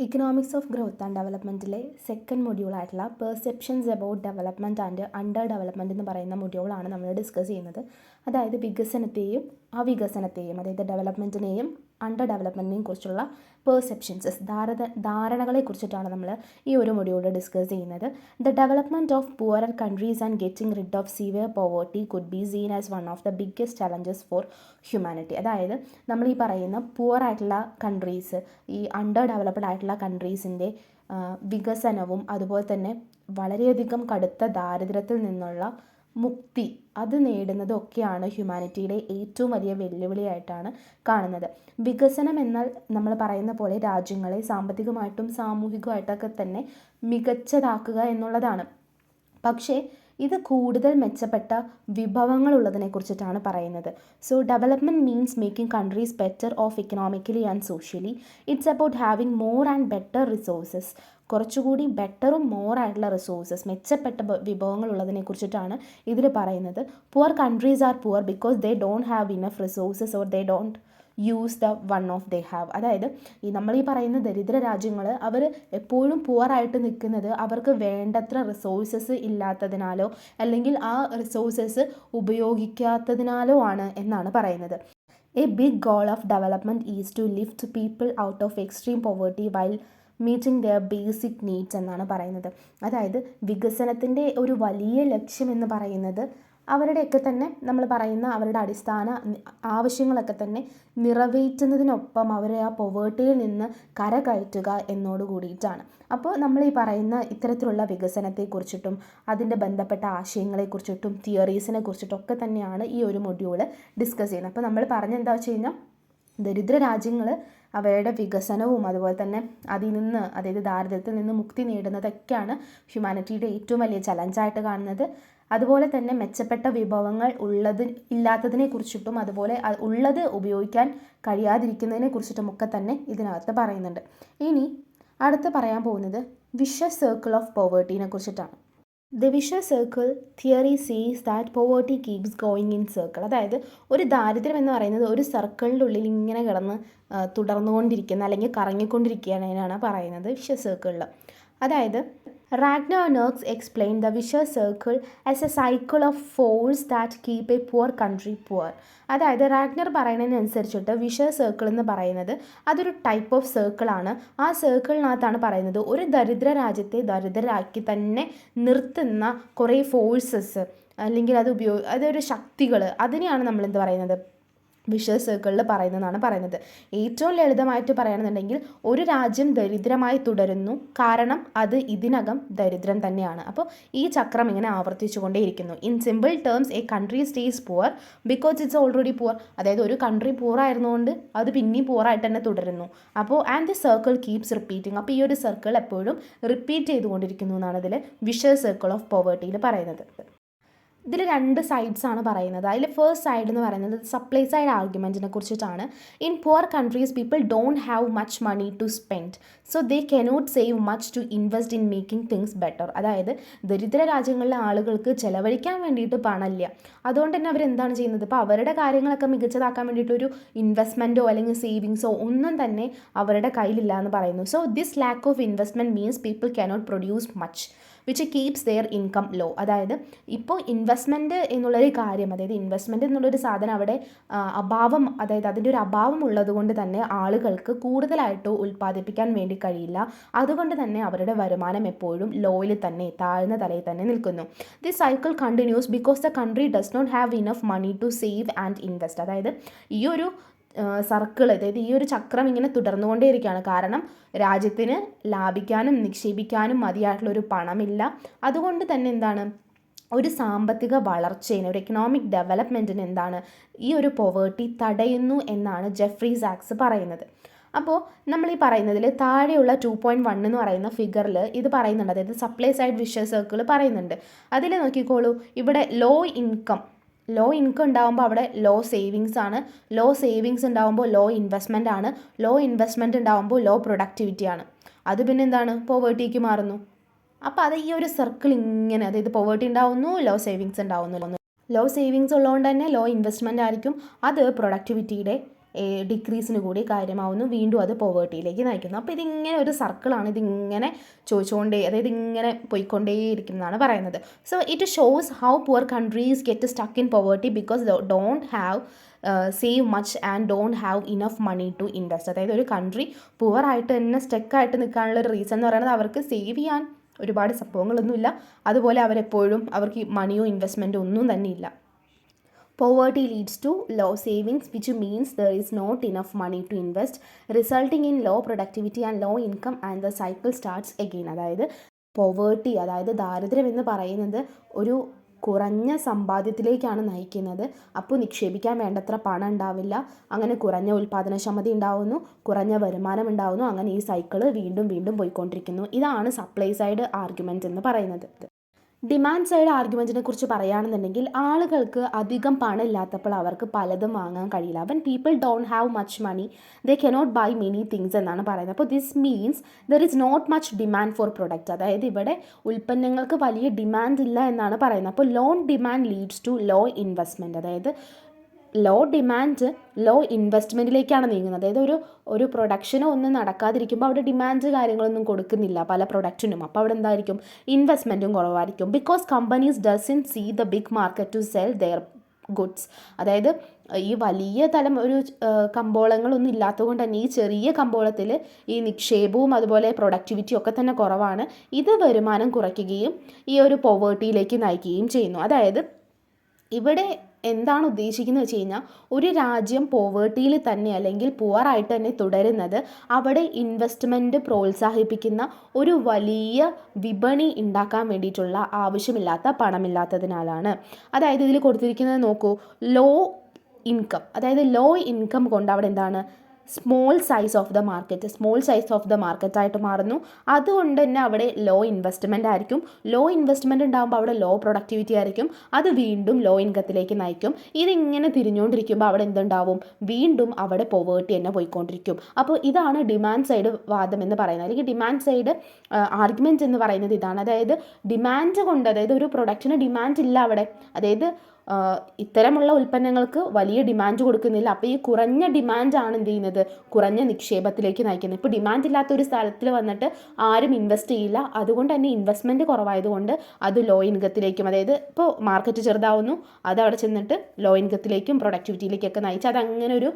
Economics of growth and ഡെവലപ്മെൻറ്റിലെ second മൊഡ്യൂളായിട്ടുള്ള perceptions about development and under development എന്ന് പറയുന്ന മൊഡ്യൂളാണ് നമ്മൾ ഡിസ്കസ് ചെയ്യുന്നത്. അതായത് വികസനത്തെയും അവികസനത്തെയും, അതായത് ഡെവലപ്മെൻറ്റിനെയും അണ്ടർ ഡെവലപ്മെൻറ്റിനെയും കുറിച്ചുള്ള പെർസെപ്ഷൻസ്, ധാരണകളെ കുറിച്ചിട്ടാണ് നമ്മൾ ഈ ഒരു മൊഡ്യൂളിൽ ഡിസ്കസ് ചെയ്യുന്നത്. The development of poorer countries and getting rid of severe poverty could be seen as one of the biggest challenges four humanity. അതായത് നമ്മൾ ഈ പറയുന്ന പുവർ ആയിട്ടുള്ള കൺട്രീസ്, ഈ അണ്ടർ ഡെവലപ്ഡ് ആയിട്ടുള്ള കൺട്രീസിൻ്റെ വികസനവും അതുപോലെ തന്നെ വളരെയധികം കടുത്ത ദാരിദ്ര്യത്തിൽ നിന്നുള്ള മുക്തി അത് നേടുന്നതൊക്കെയാണ് ഹ്യൂമാനിറ്റിയുടെ ഏറ്റവും വലിയ വെല്ലുവിളിയായിട്ടാണ് കാണുന്നത്. വികസനം എന്നാൽ നമ്മൾ പറയുന്ന പോലെ രാജ്യങ്ങളെ സാമ്പത്തികമായിട്ടും സാമൂഹികമായിട്ടൊക്കെ തന്നെ മികച്ചതാക്കുക എന്നുള്ളതാണ്. പക്ഷേ ഇത് കൂടുതൽ മെച്ചപ്പെട്ട വിഭവങ്ങളുള്ളതിനെ കുറിച്ചിട്ടാണ് പറയുന്നത്. So development means making countries better off economically and socially. It's about having more and better resources. കുറച്ചുകൂടി ബെറ്ററും മോർ ആയിട്ടുള്ള റിസോഴ്സസ്, മെച്ചപ്പെട്ട വിഭവങ്ങൾ ഉള്ളതിനെ കുറിച്ചിട്ടാണ് ഇതിൽ പറയുന്നത്. Poor countries are poor because they don't have enough resources or they don't use the one of they have. അതായത് നമ്മൾ ഈ പറയുന്ന ദരിദ്ര രാജ്യങ്ങൾ അവർ എപ്പോഴും പുവറായിട്ട് നിൽക്കുന്നത് അവർക്ക് വേണ്ടത്ര റിസോഴ്സസ് ഇല്ലാത്തതിനാലോ അല്ലെങ്കിൽ ആ റിസോഴ്സസ് ഉപയോഗിക്കാത്തതിനാലോ ആണ് എന്നാണ് പറയുന്നത്. A big goal of development is to lift people out of extreme poverty while meeting their basic needs എന്നാണ് പറയുന്നത്. അതായത് വികസനത്തിൻ്റെ ഒരു വലിയ ലക്ഷ്യം എന്ന് പറയുന്നത് അവരുടെയൊക്കെ തന്നെ നമ്മൾ പറയുന്ന അവരുടെ അടിസ്ഥാന ആവശ്യങ്ങളൊക്കെ തന്നെ നിറവേറ്റുന്നതിനൊപ്പം അവരെ ആ പൊവേർട്ടിയിൽ നിന്ന് കരകയറ്റുക എന്നോട് കൂടിയിട്ടാണ്. അപ്പോൾ നമ്മൾ ഈ പറയുന്ന ഇത്തരത്തിലുള്ള വികസനത്തെക്കുറിച്ചിട്ടും അതിൻ്റെ ബന്ധപ്പെട്ട ആശയങ്ങളെക്കുറിച്ചിട്ടും തിയറീസിനെ കുറിച്ചിട്ടും ഒക്കെ തന്നെയാണ് ഈ ഒരു മൊഡ്യൂള് ഡിസ്കസ് ചെയ്യുന്നത്. അപ്പോൾ നമ്മൾ പറഞ്ഞെന്താ വെച്ച് കഴിഞ്ഞാൽ ദരിദ്ര രാജ്യങ്ങൾ അവരുടെ വികസനവും അതുപോലെ തന്നെ അതിൽ നിന്ന്, അതായത് ദാരിദ്ര്യത്തിൽ നിന്ന് മുക്തി നേടുന്നതൊക്കെയാണ് ഹ്യൂമാനിറ്റിയുടെ ഏറ്റവും വലിയ ചലഞ്ചായിട്ട് കാണുന്നത്. അതുപോലെ തന്നെ മെച്ചപ്പെട്ട വിഭവങ്ങൾ ഇല്ലാത്തതിനെ കുറിച്ചിട്ടും അതുപോലെ ഉള്ളത് ഉപയോഗിക്കാൻ കഴിയാതിരിക്കുന്നതിനെ കുറിച്ചിട്ടും ഒക്കെ തന്നെ ഇതിനകത്ത് പറയുന്നുണ്ട്. ഇനി അടുത്ത് പറയാൻ പോകുന്നത് വിഷ്യസ് സർക്കിൾ ഓഫ് പോവേർട്ടീനെ കുറിച്ചിട്ടാണ്. ദ വിഷ്യസ് സർക്കിൾ തിയറി സീസ് that poverty keeps going in circle. അതായത് ഒരു ദാരിദ്ര്യം എന്ന് പറയുന്നത് ഒരു സർക്കിളിൻ്റെ ഉള്ളിൽ ഇങ്ങനെ കിടന്ന് തുടർന്നുകൊണ്ടിരിക്കുന്ന അല്ലെങ്കിൽ കറങ്ങിക്കൊണ്ടിരിക്കുകയാണ് പറയുന്നത് വിഷ്യസ് സർക്കിളിൽ. അതായത് Ragnar Nurkse explain the vicious circle as a cycle of force that keep a poor country poor. അതായത് റാഗ്നർ പറയുന്നതിനനുസരിച്ചിട്ട് വിഷ്യസ് സർക്കിൾ എന്ന് പറയുന്നത് അതൊരു ടൈപ്പ് ഓഫ് സർക്കിളാണ്. ആ സർക്കിളിനകത്താണ് പറയുന്നത് ഒരു ദരിദ്ര രാജ്യത്തെ ദരിദ്രരാക്കി തന്നെ നിർത്തുന്ന കുറേ ഫോഴ്സസ് അല്ലെങ്കിൽ അതൊരു ശക്തികൾ, അതിനെയാണ് നമ്മൾ എന്ത് പറയുന്നത് വിഷ്യസ് സർക്കിളിൽ പറയുന്നതെന്നാണ് പറയുന്നത്. ഏറ്റവും ലളിതമായിട്ട് പറയുകയാണെന്നുണ്ടെങ്കിൽ ഒരു രാജ്യം ദരിദ്രമായി തുടരുന്നു കാരണം അത് ഇതിനകം ദരിദ്രം തന്നെയാണ്. അപ്പോൾ ഈ ചക്രം ഇങ്ങനെ ആവർത്തിച്ചു കൊണ്ടേയിരിക്കുന്നു. In simple terms a country stays poor because it's already poor. അതായത് ഒരു കൺട്രി പുവർ ആയിരുന്നുകൊണ്ട് അത് പിന്നെയും പുവറായിട്ട് തന്നെ തുടരുന്നു. അപ്പോൾ and the circle keeps repeating. അപ്പോൾ ഈ ഒരു സർക്കിൾ എപ്പോഴും റിപ്പീറ്റ് ചെയ്തുകൊണ്ടിരിക്കുന്നു എന്നാണ് ഇതിൽ വിഷ്യസ് സർക്കിൾ ഓഫ് പോവേർട്ടിയിൽ പറയുന്നത്. ഇതിൽ രണ്ട് സൈഡ്സാണ് പറയുന്നത്. അതിൽ ഫസ്റ്റ് സൈഡ് എന്ന് പറയുന്നത് സപ്ലൈ സൈഡ് ആർഗ്യുമെൻറ്റിനെ കുറിച്ചിട്ടാണ്. In poor countries people don't have much money to spend, so they cannot save much to invest in making things better. അതായത് ദരിദ്ര രാജ്യങ്ങളിലെ ആളുകൾക്ക് ചിലവഴിക്കാൻ വേണ്ടിയിട്ട് പണമില്ല. അതുകൊണ്ട് തന്നെ അവരെന്താണ് ചെയ്യുന്നത്, ഇപ്പോൾ അവരുടെ കാര്യങ്ങളൊക്കെ മികച്ചതാക്കാൻ വേണ്ടിയിട്ടൊരു ഇൻവെസ്റ്റ്മെൻറ്റോ അല്ലെങ്കിൽ സേവിങ്സോ ഒന്നും തന്നെ അവരുടെ കയ്യിലില്ല എന്ന് പറയുന്നു. So this lack of investment means people cannot produce much which keeps their income low. അതായത് ഇപ്പോൾ ഇൻവെസ്റ്റ്മെൻറ്റ് എന്നുള്ളൊരു കാര്യം, അതായത് ഇൻവെസ്റ്റ്മെൻറ്റ് എന്നുള്ളൊരു സാധനം അവിടെ അഭാവം, അതായത് അതിൻ്റെ ഒരു അഭാവം ഉള്ളത് കൊണ്ട് തന്നെ ആളുകൾക്ക് കൂടുതലായിട്ട് ഉൽപ്പാദിപ്പിക്കാൻ വേണ്ടി കഴിയില്ല. അതുകൊണ്ട് തന്നെ അവരുടെ വരുമാനം എപ്പോഴും ലോയിൽ തന്നെ, താഴ്ന്ന തലയിൽ തന്നെ നിൽക്കുന്നു. The cycle continues because the country does not have enough money to save and invest. അതായത് ഈ ഒരു സർക്കിൾ, അതായത് ഈ ഒരു ചക്രം ഇങ്ങനെ തുടർന്നുകൊണ്ടേയിരിക്കുകയാണ്. കാരണം രാജ്യത്തിന് ലാഭിക്കാനും നിക്ഷേപിക്കാനും മതിയായിട്ടുള്ളൊരു പണമില്ല. അതുകൊണ്ട് തന്നെ എന്താണ്, ഒരു സാമ്പത്തിക വളർച്ചയിന്, ഒരു എക്കണോമിക് ഡെവലപ്മെൻറ്റിന് എന്താണ് ഈ ഒരു പോവേർട്ടി തടയുന്നു എന്നാണ് ജെഫ്രി സാക്സ് പറയുന്നത്. അപ്പോൾ നമ്മൾ ഈ പറയുന്നതിൽ താഴെയുള്ള 2.1 എന്ന് പറയുന്ന ഫിഗറിൽ ഇത് പറയുന്നുണ്ട്. അതായത് സപ്ലൈ സൈഡ് വിഷ്യസ് സർക്കിൾ പറയുന്നുണ്ട്. അതിൽ നോക്കിക്കോളൂ, ഇവിടെ ലോ ഇൻകം ഉണ്ടാകുമ്പോൾ അവിടെ ലോ സേവിങ്സ് ആണ്. ലോ സേവിങ്സ് ഉണ്ടാകുമ്പോൾ ലോ ഇൻവെസ്റ്റ്മെൻ്റ് ആണ്. ലോ ഇൻവെസ്റ്റ്മെൻറ്റ് ഉണ്ടാകുമ്പോൾ ലോ പ്രൊഡക്ടിവിറ്റി ആണ്. അത് പിന്നെ എന്താണ്, പോവേർട്ടിക്ക് മാറുന്നു. അപ്പോൾ അത് ഈ ഒരു സർക്കിൾ ഇങ്ങനെ, അതായത് പോവേർട്ടി ഉണ്ടാവുന്നു, ലോ സേവിങ്സ് ഉണ്ടാവുന്നു. ലോ സേവിങ്സ് ഉള്ളതുകൊണ്ട് തന്നെ ലോ ഇൻവെസ്റ്റ്മെൻ്റ് ആയിരിക്കും. അത് പ്രൊഡക്ടിവിറ്റിയുടെ ഡിക്രീസിന് കൂടി കാര്യമാവുന്നു, വീണ്ടും അത് പോവേർട്ടിയിലേക്ക് നയിക്കുന്നു. അപ്പോൾ ഇതിങ്ങനെ ഒരു സർക്കിളാണ്, ഇതിങ്ങനെ അതായത് ഇങ്ങനെ പോയിക്കൊണ്ടേയിരിക്കുന്നതാണ് പറയുന്നത്. So it shows how poor countries get stuck in poverty because don't have save much and don't have enough money to invest. അതായത് ഒരു കൺട്രി പുവറായിട്ട് തന്നെ സ്റ്റക്കായിട്ട് നിൽക്കാനുള്ള ഒരു റീസൺ എന്ന് പറയുന്നത് അവർക്ക് സേവ് ചെയ്യാൻ ഒരുപാട് സംഭവങ്ങളൊന്നുമില്ല, അതുപോലെ അവർക്ക് മണിയോ ഇൻവെസ്റ്റ്മെൻറ്റോ ഒന്നും തന്നെ ഇല്ല. Poverty leads to low savings, which means there is not enough money to invest, resulting in low productivity and low income, and the cycle starts again. അതായത് പോവേർട്ടി, അതായത് ദാരിദ്ര്യം എന്ന് പറയുന്നത് ഒരു കുറഞ്ഞ സമ്പാദ്യത്തിലേക്കാണ് നയിക്കുന്നത്. അപ്പോൾ നിക്ഷേപിക്കാൻ വേണ്ടത്ര പണം ഉണ്ടാവില്ല, അങ്ങനെ കുറഞ്ഞ ഉൽപ്പാദനക്ഷമത ഉണ്ടാവുന്നു, കുറഞ്ഞ വരുമാനം ഉണ്ടാവുന്നു, അങ്ങനെ ഈ സൈക്കിള് വീണ്ടും വീണ്ടും പോയിക്കൊണ്ടിരിക്കുന്നു. ഇതാണ് സപ്ലൈ സൈഡ് ആർഗ്യുമെൻറ്റ് എന്ന് പറയുന്നത്. ഡിമാൻഡ് സൈഡ് ആർഗ്യുമെൻറ്റിനെ കുറിച്ച് പറയുകയാണെന്നുണ്ടെങ്കിൽ ആളുകൾക്ക് അധികം പണം ഇല്ലാത്തപ്പോൾ അവർക്ക് പലതും വാങ്ങാൻ കഴിയില്ല. When people don't have much money they cannot buy many things എന്നാണ് പറയുന്നത്. അപ്പോൾ this means there is not much demand for product. അതായത് ഇവിടെ ഉൽപ്പന്നങ്ങൾക്ക് വലിയ ഡിമാൻഡ് ഇല്ല എന്നാണ് പറയുന്നത്. അപ്പോൾ loan demand leads to low investment. അതായത് ലോ ഡിമാൻഡ് ലോ ഇൻവെസ്റ്റ്മെൻറ്റിലേക്കാണ് നീങ്ങുന്നത്. അതായത് ഒരു പ്രൊഡക്ഷനോ ഒന്നും നടക്കാതിരിക്കുമ്പോൾ അവിടെ ഡിമാൻഡ് കാര്യങ്ങളൊന്നും കൊടുക്കുന്നില്ല പല പ്രൊഡക്റ്റിനും. അപ്പോൾ അവിടെ എന്തായിരിക്കും, ഇൻവെസ്റ്റ്മെൻറ്റും കുറവായിരിക്കും. Because companies doesn't see the big market to sell their goods. അതായത് ഈ വലിയ തലം ഒരു കമ്പോളങ്ങളൊന്നും ഇല്ലാത്തതുകൊണ്ട് തന്നെ ഈ ചെറിയ കമ്പോളത്തിൽ ഈ നിക്ഷേപവും അതുപോലെ പ്രൊഡക്ടിവിറ്റിയും ഒക്കെ തന്നെ കുറവാണ്. ഇത് വരുമാനം കുറയ്ക്കുകയും ഈ ഒരു പോവേർട്ടിയിലേക്ക് നയിക്കുകയും ചെയ്യുന്നു. അതായത് ഇവിടെ എന്താണ് ഉദ്ദേശിക്കുന്നത് വെച്ച് കഴിഞ്ഞാൽ, ഒരു രാജ്യം പോവേർട്ടിയിൽ തന്നെ അല്ലെങ്കിൽ പുവറായിട്ട് തന്നെ തുടരുന്നത് അവിടെ ഇൻവെസ്റ്റ്മെൻറ്റ് പ്രോത്സാഹിപ്പിക്കുന്ന ഒരു വലിയ വിപണി ഉണ്ടാക്കാൻ വേണ്ടിയിട്ടുള്ള ആവശ്യമില്ലാത്ത പണമില്ലാത്തതിനാലാണ്. അതായത് ഇതിൽ കൊടുത്തിരിക്കുന്നത് നോക്കൂ, ലോ ഇൻകം. അതായത് ലോ ഇൻകം കൊണ്ട് അവിടെ എന്താണ്, സ്മോൾ സൈസ് ഓഫ് ദ മാർക്കറ്റായിട്ട് മാറുന്നു. അതുകൊണ്ട് തന്നെ അവിടെ ലോ ഇൻവെസ്റ്റ്മെൻ്റ് ആയിരിക്കും. ലോ ഇൻവെസ്റ്റ്മെൻറ്റ് ഉണ്ടാകുമ്പോൾ അവിടെ ലോ പ്രൊഡക്ടിവിറ്റി ആയിരിക്കും. അത് വീണ്ടും ലോ ഇൻകത്തിലേക്ക് നയിക്കും. ഇതിങ്ങനെ തിരിഞ്ഞുകൊണ്ടിരിക്കുമ്പോൾ അവിടെ എന്തുണ്ടാവും, വീണ്ടും അവിടെ പോവേർട്ടി തന്നെ പോയിക്കൊണ്ടിരിക്കും. അപ്പോൾ ഇതാണ് ഡിമാൻഡ് സൈഡ് വാദം എന്ന് പറയുന്നത്, അല്ലെങ്കിൽ ഡിമാൻഡ് സൈഡ് ആർഗ്യുമെൻറ്റ് എന്ന് പറയുന്നത് ഇതാണ്. അതായത് ഡിമാൻഡ് കൊണ്ട്, അതായത് ഒരു പ്രൊഡക്റ്റിന് ഡിമാൻഡ് ഇല്ല അവിടെ, അതായത് ഇത്തരമുള്ള ഉൽപ്പന്നങ്ങൾക്ക് വലിയ ഡിമാൻഡ് കൊടുക്കുന്നില്ല. അപ്പോൾ ഈ കുറഞ്ഞ ഡിമാൻഡാണ് എന്ത് ചെയ്യുന്നത്, കുറഞ്ഞ നിക്ഷേപത്തിലേക്ക് നയിക്കുന്നത്. ഇപ്പോൾ ഡിമാൻഡ് ഇല്ലാത്ത ഒരു സ്ഥലത്തിൽ വന്നിട്ട് ആരും ഇൻവെസ്റ്റ് ചെയ്യില്ല, അതുകൊണ്ട് തന്നെ ഇൻവെസ്റ്റ്മെൻറ്റ് കുറവായതുകൊണ്ട് അത് ലോ ഇൻകത്തിലേക്കും, അതായത് ഇപ്പോൾ മാർക്കറ്റ് ചെറുതാവുന്നു, അത് അവിടെ ചെന്നിട്ട് ലോ ഇൻകത്തിലേക്കും പ്രൊഡക്ടിവിറ്റിയിലേക്കൊക്കെ നയിച്ച് അതങ്ങനെ ഒരു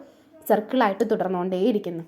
സർക്കിളായിട്ട് തുടർന്നുകൊണ്ടേയിരിക്കുന്നു.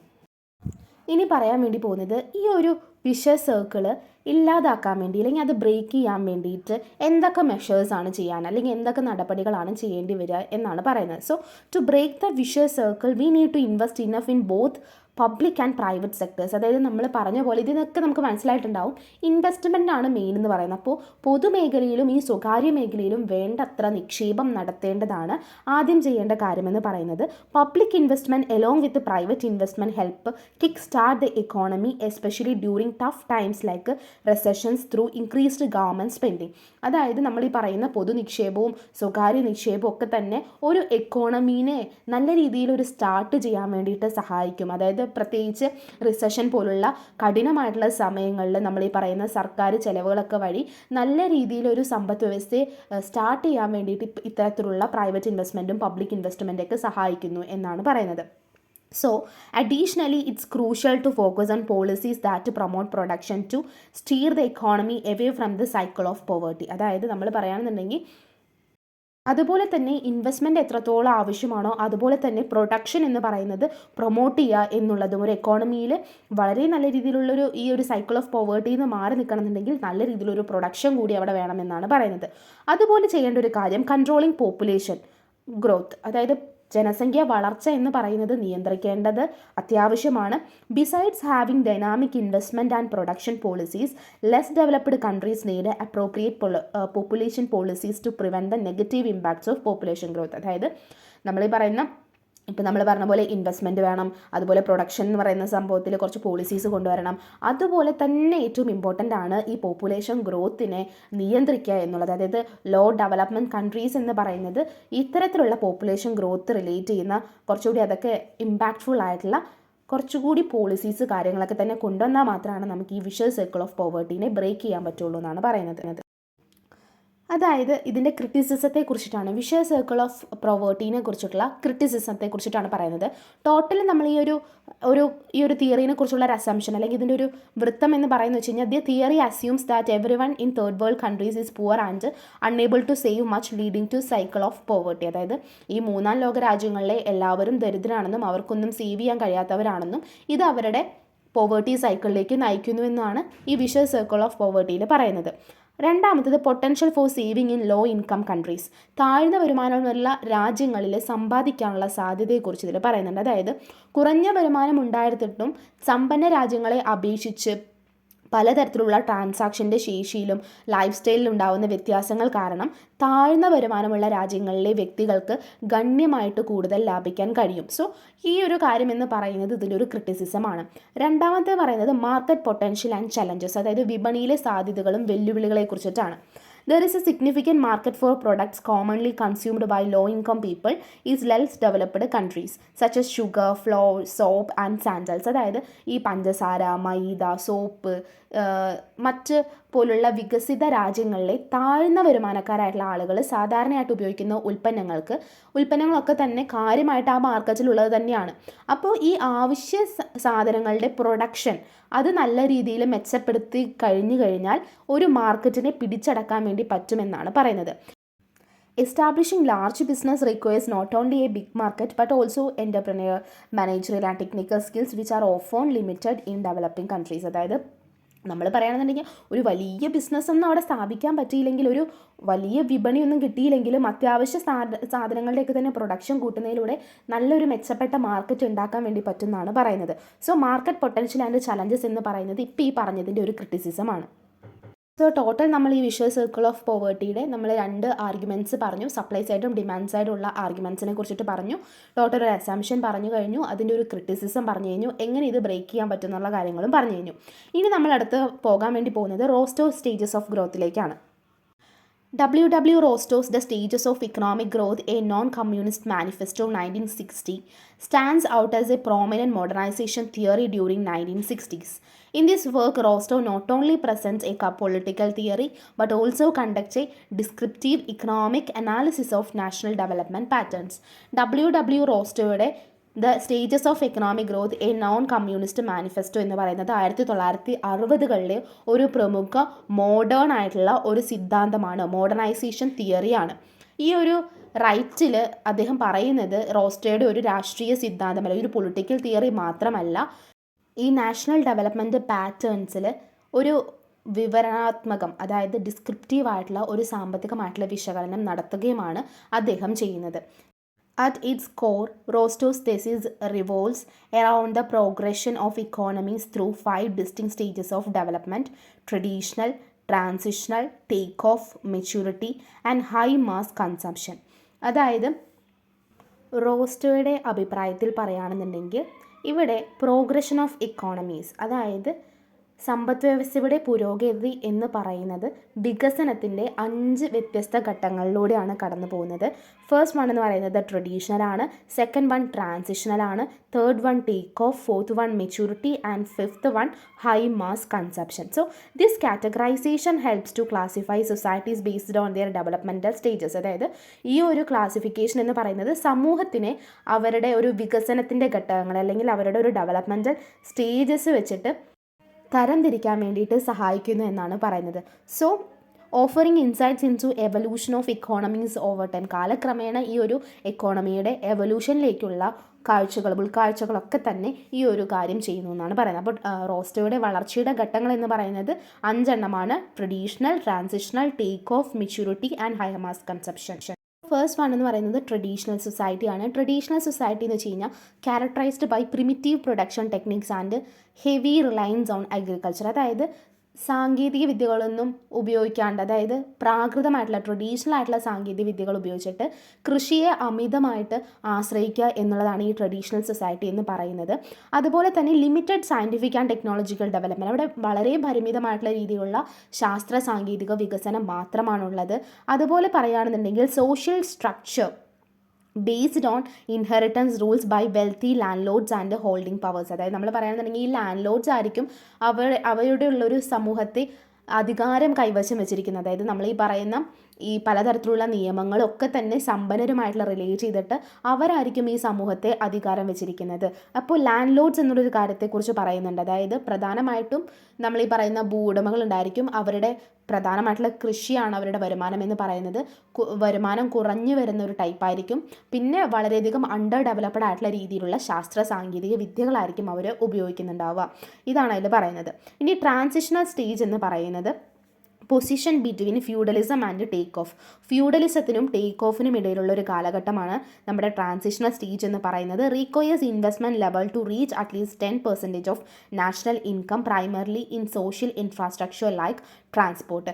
ഇനി പറയാൻ വേണ്ടി പോകുന്നത് ഈ ഒരു വിഷസ് സർക്കിള് ഇല്ലാതാക്കാൻ വേണ്ടി, അല്ലെങ്കിൽ അത് ബ്രേക്ക് ചെയ്യാൻ വേണ്ടിയിട്ട് എന്തൊക്കെ മെഷേഴ്സാണ് ചെയ്യാൻ, അല്ലെങ്കിൽ എന്തൊക്കെ നടപടികളാണ് ചെയ്യേണ്ടി വരിക എന്നാണ് പറയുന്നത്. So to break the vicious circle we need to invest enough in both public and private sectors. അതായത് നമ്മൾ പറഞ്ഞ പോലെ ഇതിനൊക്കെ നമുക്ക് മനസ്സിലായിട്ടുണ്ടാവും, ഇൻവെസ്റ്റ്മെൻ്റ് ആണ് മെയിൻ എന്ന് പറയുന്നത്. അപ്പോൾ പൊതുമേഖലയിലും ഈ സ്വകാര്യ മേഖലയിലും വേണ്ടത്ര നിക്ഷേപം നടത്തേണ്ടതാണ് ആദ്യം ചെയ്യേണ്ട കാര്യമെന്ന് പറയുന്നത്. Public investment along with private investment help kick start the economy especially during tough times like recessions through increased government spending. അതായത് നമ്മൾ ഈ പറയുന്ന പൊതു നിക്ഷേപവും സ്വകാര്യ നിക്ഷേപവും ഒക്കെ തന്നെ ഒരു എക്കോണമീനെ നല്ല രീതിയിൽ ഒരു സ്റ്റാർട്ട് ചെയ്യാൻ വേണ്ടിയിട്ട് സഹായിക്കും. അതായത് പ്രത്യേകിച്ച് റിസഷൻ പോലുള്ള കഠിനമായിട്ടുള്ള സമയങ്ങളിൽ നമ്മൾ ഈ പറയുന്ന സർക്കാർ ചെലവുകളൊക്കെ വഴി നല്ല രീതിയിലൊരു സമ്പദ് വ്യവസ്ഥയെ സ്റ്റാർട്ട് ചെയ്യാൻ വേണ്ടിയിട്ട് ഇത്തരത്തിലുള്ള പ്രൈവറ്റ് ഇൻവെസ്റ്റ്മെൻറ്റും പബ്ലിക് ഇൻവെസ്റ്റ്മെൻറ്റൊക്കെ സഹായിക്കുന്നു എന്നാണ് പറയുന്നത്. So, additionally, it's crucial to focus on policies that promote production to steer the economy away from the cycle of poverty. അതായത് നമ്മൾ പറയുകയാണെന്നുണ്ടെങ്കിൽ അതുപോലെ തന്നെ ഇൻവെസ്റ്റ്മെൻറ്റ് എത്രത്തോളം ആവശ്യമാണോ അതുപോലെ തന്നെ പ്രൊഡക്ഷൻ എന്ന് പറയുന്നത് പ്രൊമോട്ട് ചെയ്യുക എന്നുള്ളതും ഒരു എക്കോണമിയിൽ വളരെ നല്ല രീതിയിലുള്ളൊരു ഈ ഒരു സൈക്കിൾ ഓഫ് പോവേർട്ടിയിൽ നിന്ന് മാറി നിൽക്കണമെന്നുണ്ടെങ്കിൽ നല്ല രീതിയിലൊരു പ്രൊഡക്ഷൻ കൂടി അവിടെ വേണമെന്നാണ് പറയുന്നത്. അതുപോലെ ചെയ്യേണ്ട ഒരു കാര്യം കൺട്രോളിങ് പോപ്പുലേഷൻ ഗ്രോത്ത്, അതായത് ജനസംഖ്യ വളർച്ച എന്ന് പറയുന്നത് നിയന്ത്രിക്കേണ്ടത് അത്യാവശ്യമാണ്. Besides having dynamic investment and production policies, less developed countries need appropriate population policies to prevent the negative impacts of population growth. അതായത് നമ്മളീ പറയുന്ന ഇപ്പം നമ്മൾ പറഞ്ഞ പോലെ ഇൻവെസ്റ്റ്മെൻറ്റ് വേണം, അതുപോലെ പ്രൊഡക്ഷൻ എന്ന് പറയുന്ന സംഭവത്തിൽ കുറച്ച് പോളിസീസ് കൊണ്ടുവരണം. അതുപോലെ തന്നെ ഏറ്റവും ഇമ്പോർട്ടൻ്റ് ആണ് ഈ പോപ്പുലേഷൻ ഗ്രോത്തിനെ നിയന്ത്രിക്കുക എന്നുള്ളത്. അതായത് ലോ ഡെവലപ്മെൻറ്റ് കൺട്രീസ് എന്ന് പറയുന്നത് ഇത്തരത്തിലുള്ള പോപ്പുലേഷൻ ഗ്രോത്ത് റിലേറ്റ് ചെയ്യുന്ന കുറച്ചുകൂടി അതൊക്കെ ഇമ്പാക്റ്റ്ഫുൾ ആയിട്ടുള്ള കുറച്ചുകൂടി പോളിസീസ് കാര്യങ്ങളൊക്കെ തന്നെ കൊണ്ടുവന്നാൽ മാത്രമാണ് നമുക്ക് ഈ വിഷസ് സർക്കിൾ ഓഫ് പോവേർട്ടീനെ ബ്രേക്ക് ചെയ്യാൻ പറ്റുള്ളൂ എന്നാണ് പറയുന്നത്. അതായത് ഇതിൻ്റെ ക്രിറ്റിസിസത്തെ കുറിച്ചിട്ടാണ്, വിഷ്വൽ സർക്കിൾ ഓഫ് പ്രൊവേർട്ടീനെ കുറിച്ചിട്ടുള്ള ക്രിറ്റിസിസത്തെ കുറിച്ചിട്ടാണ് പറയുന്നത്. ടോട്ടൽ നമ്മൾ ഈ ഒരു തിയറിനെ കുറിച്ചുള്ള ഒരു അസംഷൻ അല്ലെങ്കിൽ ഇതിൻ്റെ ഒരു വൃത്തം എന്ന് പറയുന്നത് വെച്ച് കഴിഞ്ഞാൽ, the theory assumes that everyone in third world countries is poor and unable to save much leading to cycle of poverty. അതായത് ഈ മൂന്നാം ലോക രാജ്യങ്ങളിലെ എല്ലാവരും ദരിദ്രരാണെന്നും അവർക്കൊന്നും സേവ് ചെയ്യാൻ കഴിയാത്തവരാണെന്നും ഇത് അവരുടെ പോവേർട്ടി സൈക്കിളിലേക്ക് നയിക്കുന്നുവെന്നാണ് ഈ വിഷ്വൽ സർക്കിൾ ഓഫ് പോവേർട്ടിയിൽ പറയുന്നത്. രണ്ടാമത്തത് potential four saving in low income countries. താഴ്ന്ന വരുമാനമുള്ള രാജ്യങ്ങളിൽ സമ്പാദിക്കാനുള്ള സാധ്യതയെക്കുറിച്ച് ഇതിൽ പറയുന്നുണ്ട്. അതായത് കുറഞ്ഞ വരുമാനം ഉണ്ടായിരുന്നിട്ടും സമ്പന്ന രാജ്യങ്ങളെ അപേക്ഷിച്ച് പലതരത്തിലുള്ള ട്രാൻസാക്ഷൻ്റെ ശേഷിയിലും ലൈഫ് സ്റ്റൈലിലും ഉണ്ടാകുന്ന വ്യത്യാസങ്ങൾ കാരണം താഴ്ന്ന വരുമാനമുള്ള രാജ്യങ്ങളിലെ വ്യക്തികൾക്ക് ഗണ്യമായിട്ട് കൂടുതൽ ലാഭിക്കാൻ കഴിയും. സോ ഈ ഒരു കാര്യം എന്ന് പറയുന്നത് ഇതിൻ്റെ ഒരു ക്രിറ്റിസിസമാണ്. രണ്ടാമത്തെ പറയുന്നത് മാർക്കറ്റ് പൊട്ടൻഷ്യൽ ആൻഡ് ചലഞ്ചസ്, അതായത് വിപണിയിലെ സാധ്യതകളും വെല്ലുവിളികളെ കുറിച്ചിട്ടാണ്. There is a significant market for products commonly consumed by low-income people in less developed countries such as sugar, flour, soap and sandals. അതായത് ഈ പഞ്ചസാര, മൈദ, സോപ്പ് മറ്റ് പോലുള്ള വികസിത രാജ്യങ്ങളിലെ താഴ്ന്ന വരുമാനക്കാരായിട്ടുള്ള ആളുകൾ സാധാരണയായിട്ട് ഉപയോഗിക്കുന്ന ഉൽപ്പന്നങ്ങളൊക്കെ തന്നെ കാര്യമായിട്ട് ആ മാർക്കറ്റിലുള്ളത് തന്നെയാണ്. അപ്പോൾ ഈ ആവശ്യ സാധനങ്ങളുടെ പ്രൊഡക്ഷൻ അത് നല്ല രീതിയിൽ മെച്ചപ്പെടുത്തി കഴിഞ്ഞാൽ ഒരു മാർക്കറ്റിനെ പിടിച്ചടക്കാൻ വേണ്ടി പറ്റുമെന്നാണ് പറയുന്നത്. Establishing large business requires not only a big market but also entrepreneurial, managerial and technical skills which are often limited in developing countries. അതായത് നമ്മൾ പറയുകയാണെന്നുണ്ടെങ്കിൽ ഒരു വലിയ ബിസിനസ്സൊന്നും അവിടെ സ്ഥാപിക്കാൻ പറ്റിയില്ലെങ്കിൽ, ഒരു വലിയ വിപണിയൊന്നും കിട്ടിയില്ലെങ്കിലും അത്യാവശ്യ സാധനങ്ങളുടെയൊക്കെ തന്നെ പ്രൊഡക്ഷൻ കൂട്ടുന്നതിലൂടെ നല്ലൊരു മെച്ചപ്പെട്ട മാർക്കറ്റ് ഉണ്ടാക്കാൻ വേണ്ടി പറ്റുമെന്നാണ് പറയുന്നത്. So market potential and challenges എന്ന് പറയുന്നത് ഇപ്പോൾ ഈ പറഞ്ഞതിൻ്റെ ഒരു ക്രിറ്റിസിസമാണ്. സോ ടോട്ടൽ നമ്മൾ ഈ വിഷ്വൽ സർക്കിൾ ഓഫ് പോവേർട്ടിയുടെ നമ്മൾ 2 ആർഗ്യുമെൻറ്റ്സ് പറഞ്ഞു. സപ്ലൈ സൈഡും ഡിമാൻഡ് സൈഡും ഉള്ള ആർഗ്യുമെൻറ്റ്സിനെ കുറിച്ചിട്ട് പറഞ്ഞു. ടോട്ടൽ ഒരു അസംഷൻ പറഞ്ഞു കഴിഞ്ഞു, അതിൻ്റെ ഒരു ക്രിറ്റിസിസം പറഞ്ഞു കഴിഞ്ഞു, എങ്ങനെ ഇത് ബ്രേക്ക് ചെയ്യാൻ പറ്റുന്നുള്ള കാര്യങ്ങളും പറഞ്ഞു കഴിഞ്ഞു. ഇനി നമ്മൾ അടുത്ത് പോകാൻ വേണ്ടി പോകുന്നത് റോസ്റ്റോ സ്റ്റേജസ് ഓഫ് ഗ്രോത്തിലേക്കാണ്. W. Rosto's The Stages of Economic Growth, a Non-Communist Manifesto 1960, stands out as a prominent modernization theory during 1960s. In this work, Rostow not only presents a political theory but also conducts a descriptive economic analysis of national development patterns. W. Rostowയുടെ the stages of economic growth a non communist manifesto എന്ന് പറയുന്നത് 1960കളിലെ ഒരു പ്രമുഖ modern ആയിട്ടുള്ള ഒരു സിദ്ധാന്തമാണ്, modernisation തിയറിയാണ്. ഈ ഒരു റൈറ്റിൽ അദ്ദേഹം പറയുന്നത് റോസ്റ്റോയുടെ ഒരു രാഷ്ട്രീയ സിദ്ധാന്തമല്ല, ഒരു പൊളിറ്റിക്കൽ തിയറി മാത്രമല്ല, ഈ നാഷണൽ ഡെവലപ്മെൻറ്റ് പാറ്റേൺസിൽ ഒരു വിവരണാത്മകം, അതായത് ഡിസ്ക്രിപ്റ്റീവ് ആയിട്ടുള്ള ഒരു സാമ്പത്തികമായിട്ടുള്ള വിശകലനം നടത്തുകയുമാണ് അദ്ദേഹം ചെയ്യുന്നത്. At its core, Rostow's thesis revolves around the progression of economies through 5 distinct stages of development: traditional, transitional, take-off, maturity and high mass consumption. അതായത് റോസ്റ്റോയുടെ അഭിപ്രായത്തിൽ പറയുകയാണെന്നുണ്ടെങ്കിൽ ഇവിടെ പ്രോഗ്രഷൻ ഓഫ് ഇക്കോണമീസ്, അതായത് സമ്പദ് വ്യവസ്ഥയുടെ പുരോഗതി എന്ന് പറയുന്നത് വികസനത്തിൻ്റെ 5 വ്യത്യസ്ത ഘട്ടങ്ങളിലൂടെയാണ് കടന്നു പോകുന്നത്. ഫസ്റ്റ് വൺ എന്ന് പറയുന്നത് ട്രഡീഷണൽ ആണ്, സെക്കൻഡ് വൺ ട്രാൻസിഷണൽ ആണ്, third one take off, fourth one maturity and fifth one high mass consumption. So this categorisation helps to classify societies based on their developmental stages. അതായത് ഈ ഒരു classification എന്ന് പറയുന്നത് സമൂഹത്തിനെ അവരുടെ ഒരു വികസനത്തിൻ്റെ ഘട്ടങ്ങൾ അല്ലെങ്കിൽ അവരുടെ ഒരു ഡെവലപ്മെൻറ്റൽ സ്റ്റേജസ് വെച്ചിട്ട് തരംതിരിക്കാൻ വേണ്ടിയിട്ട് സഹായിക്കുന്നു എന്നാണ് പറയുന്നത്. So offering insights into evolution of economies over time. കാലക്രമേണ ഈ ഒരു എക്കോണമിയുടെ എവല്യൂഷനിലേക്കുള്ള ഉൾക്കാഴ്ചകളൊക്കെ തന്നെ ഈ ഒരു കാര്യം ചെയ്യുന്നു എന്നാണ് പറയുന്നത്. അപ്പോൾ റോസ്റ്റോയുടെ വളർച്ചയുടെ ഘട്ടങ്ങൾ എന്ന് പറയുന്നത് 5 എണ്ണമാണ്: traditional, transitional, take off, maturity and high mass consumption. First one എന്ന് പറയുന്നത് ട്രഡീഷണൽ സൊസൈറ്റിയാണ്. ട്രഡീഷണൽ സൊസൈറ്റി എന്ന് വെച്ച് കഴിഞ്ഞാൽ characterised by primitive production techniques and heavy reliance on agriculture. അതായത് സാങ്കേതിക വിദ്യകളൊന്നും ഉപയോഗിക്കാണ്ട്, അതായത് പ്രാകൃതമായിട്ടുള്ള ട്രഡീഷണൽ ആയിട്ടുള്ള സാങ്കേതിക വിദ്യകൾ ഉപയോഗിച്ചിട്ട് കൃഷിയെ അമിതമായിട്ട് ആശ്രയിക്കുക എന്നുള്ളതാണ് ഈ ട്രഡീഷണൽ സൊസൈറ്റി എന്ന് പറയുന്നത്. അതുപോലെ തന്നെ limited scientific and technological development, അവിടെ വളരെ പരിമിതമായിട്ടുള്ള രീതിയിലുള്ള ശാസ്ത്ര സാങ്കേതിക വികസനം മാത്രമാണുള്ളത്. അതുപോലെ പറയുകയാണെന്നുണ്ടെങ്കിൽ social structure based on inheritance rules by wealthy landlords and holding powers. അതായത് നമ്മൾ പറയുകയാണെന്നുണ്ടെങ്കിൽ ഈ ലാൻഡ് ലോഡ്സ് ആയിരിക്കും അവരുടെ ഉള്ളൊരു സമൂഹത്തെ അധികാരം കൈവശം വെച്ചിരിക്കുന്നത്, അതായത് നമ്മൾ ഈ പറയുന്ന ഈ പലതരത്തിലുള്ള നിയമങ്ങളൊക്കെ തന്നെ സമ്പന്നരുമായിട്ടുള്ള റിലേറ്റ് ചെയ്തിട്ട് അവരായിരിക്കും ഈ സമൂഹത്തെ അധികാരം വെച്ചിരിക്കുന്നത്. അപ്പോൾ ലാൻഡ് ലോഡ്സ് എന്നുള്ളൊരു കാര്യത്തെക്കുറിച്ച് പറയുന്നുണ്ട്. അതായത് പ്രധാനമായിട്ടും നമ്മൾ ഈ പറയുന്ന ഭൂവുടമകൾ ഉണ്ടായിരിക്കും, അവരുടെ പ്രധാനമായിട്ടുള്ള കൃഷിയാണ് അവരുടെ വരുമാനം എന്ന് പറയുന്നത്. വരുമാനം കുറഞ്ഞു വരുന്ന ഒരു ടൈപ്പായിരിക്കും. പിന്നെ വളരെയധികം അണ്ടർ ഡെവലപ്ഡ് ആയിട്ടുള്ള രീതിയിലുള്ള ശാസ്ത്ര സാങ്കേതിക വിദ്യകളായിരിക്കും അവർ ഉപയോഗിക്കുന്നുണ്ടാവുക. ഇതാണ് അതിൽ പറയുന്നത്. ഇനി ട്രാൻസിഷണൽ സ്റ്റേജ് എന്ന് പറയുന്നത് position between feudalism and take off. ഫ്യൂഡലിസത്തിനും ടേക്ക് ഓഫിനും ഇടയിലുള്ള ഒരു കാലഘട്ടമാണ് നമ്മുടെ ട്രാൻസിഷണൽ സ്റ്റേജ് എന്ന് പറയുന്നത്. Requires investment level to reach at least 10% of national income primarily in social infrastructure like transport.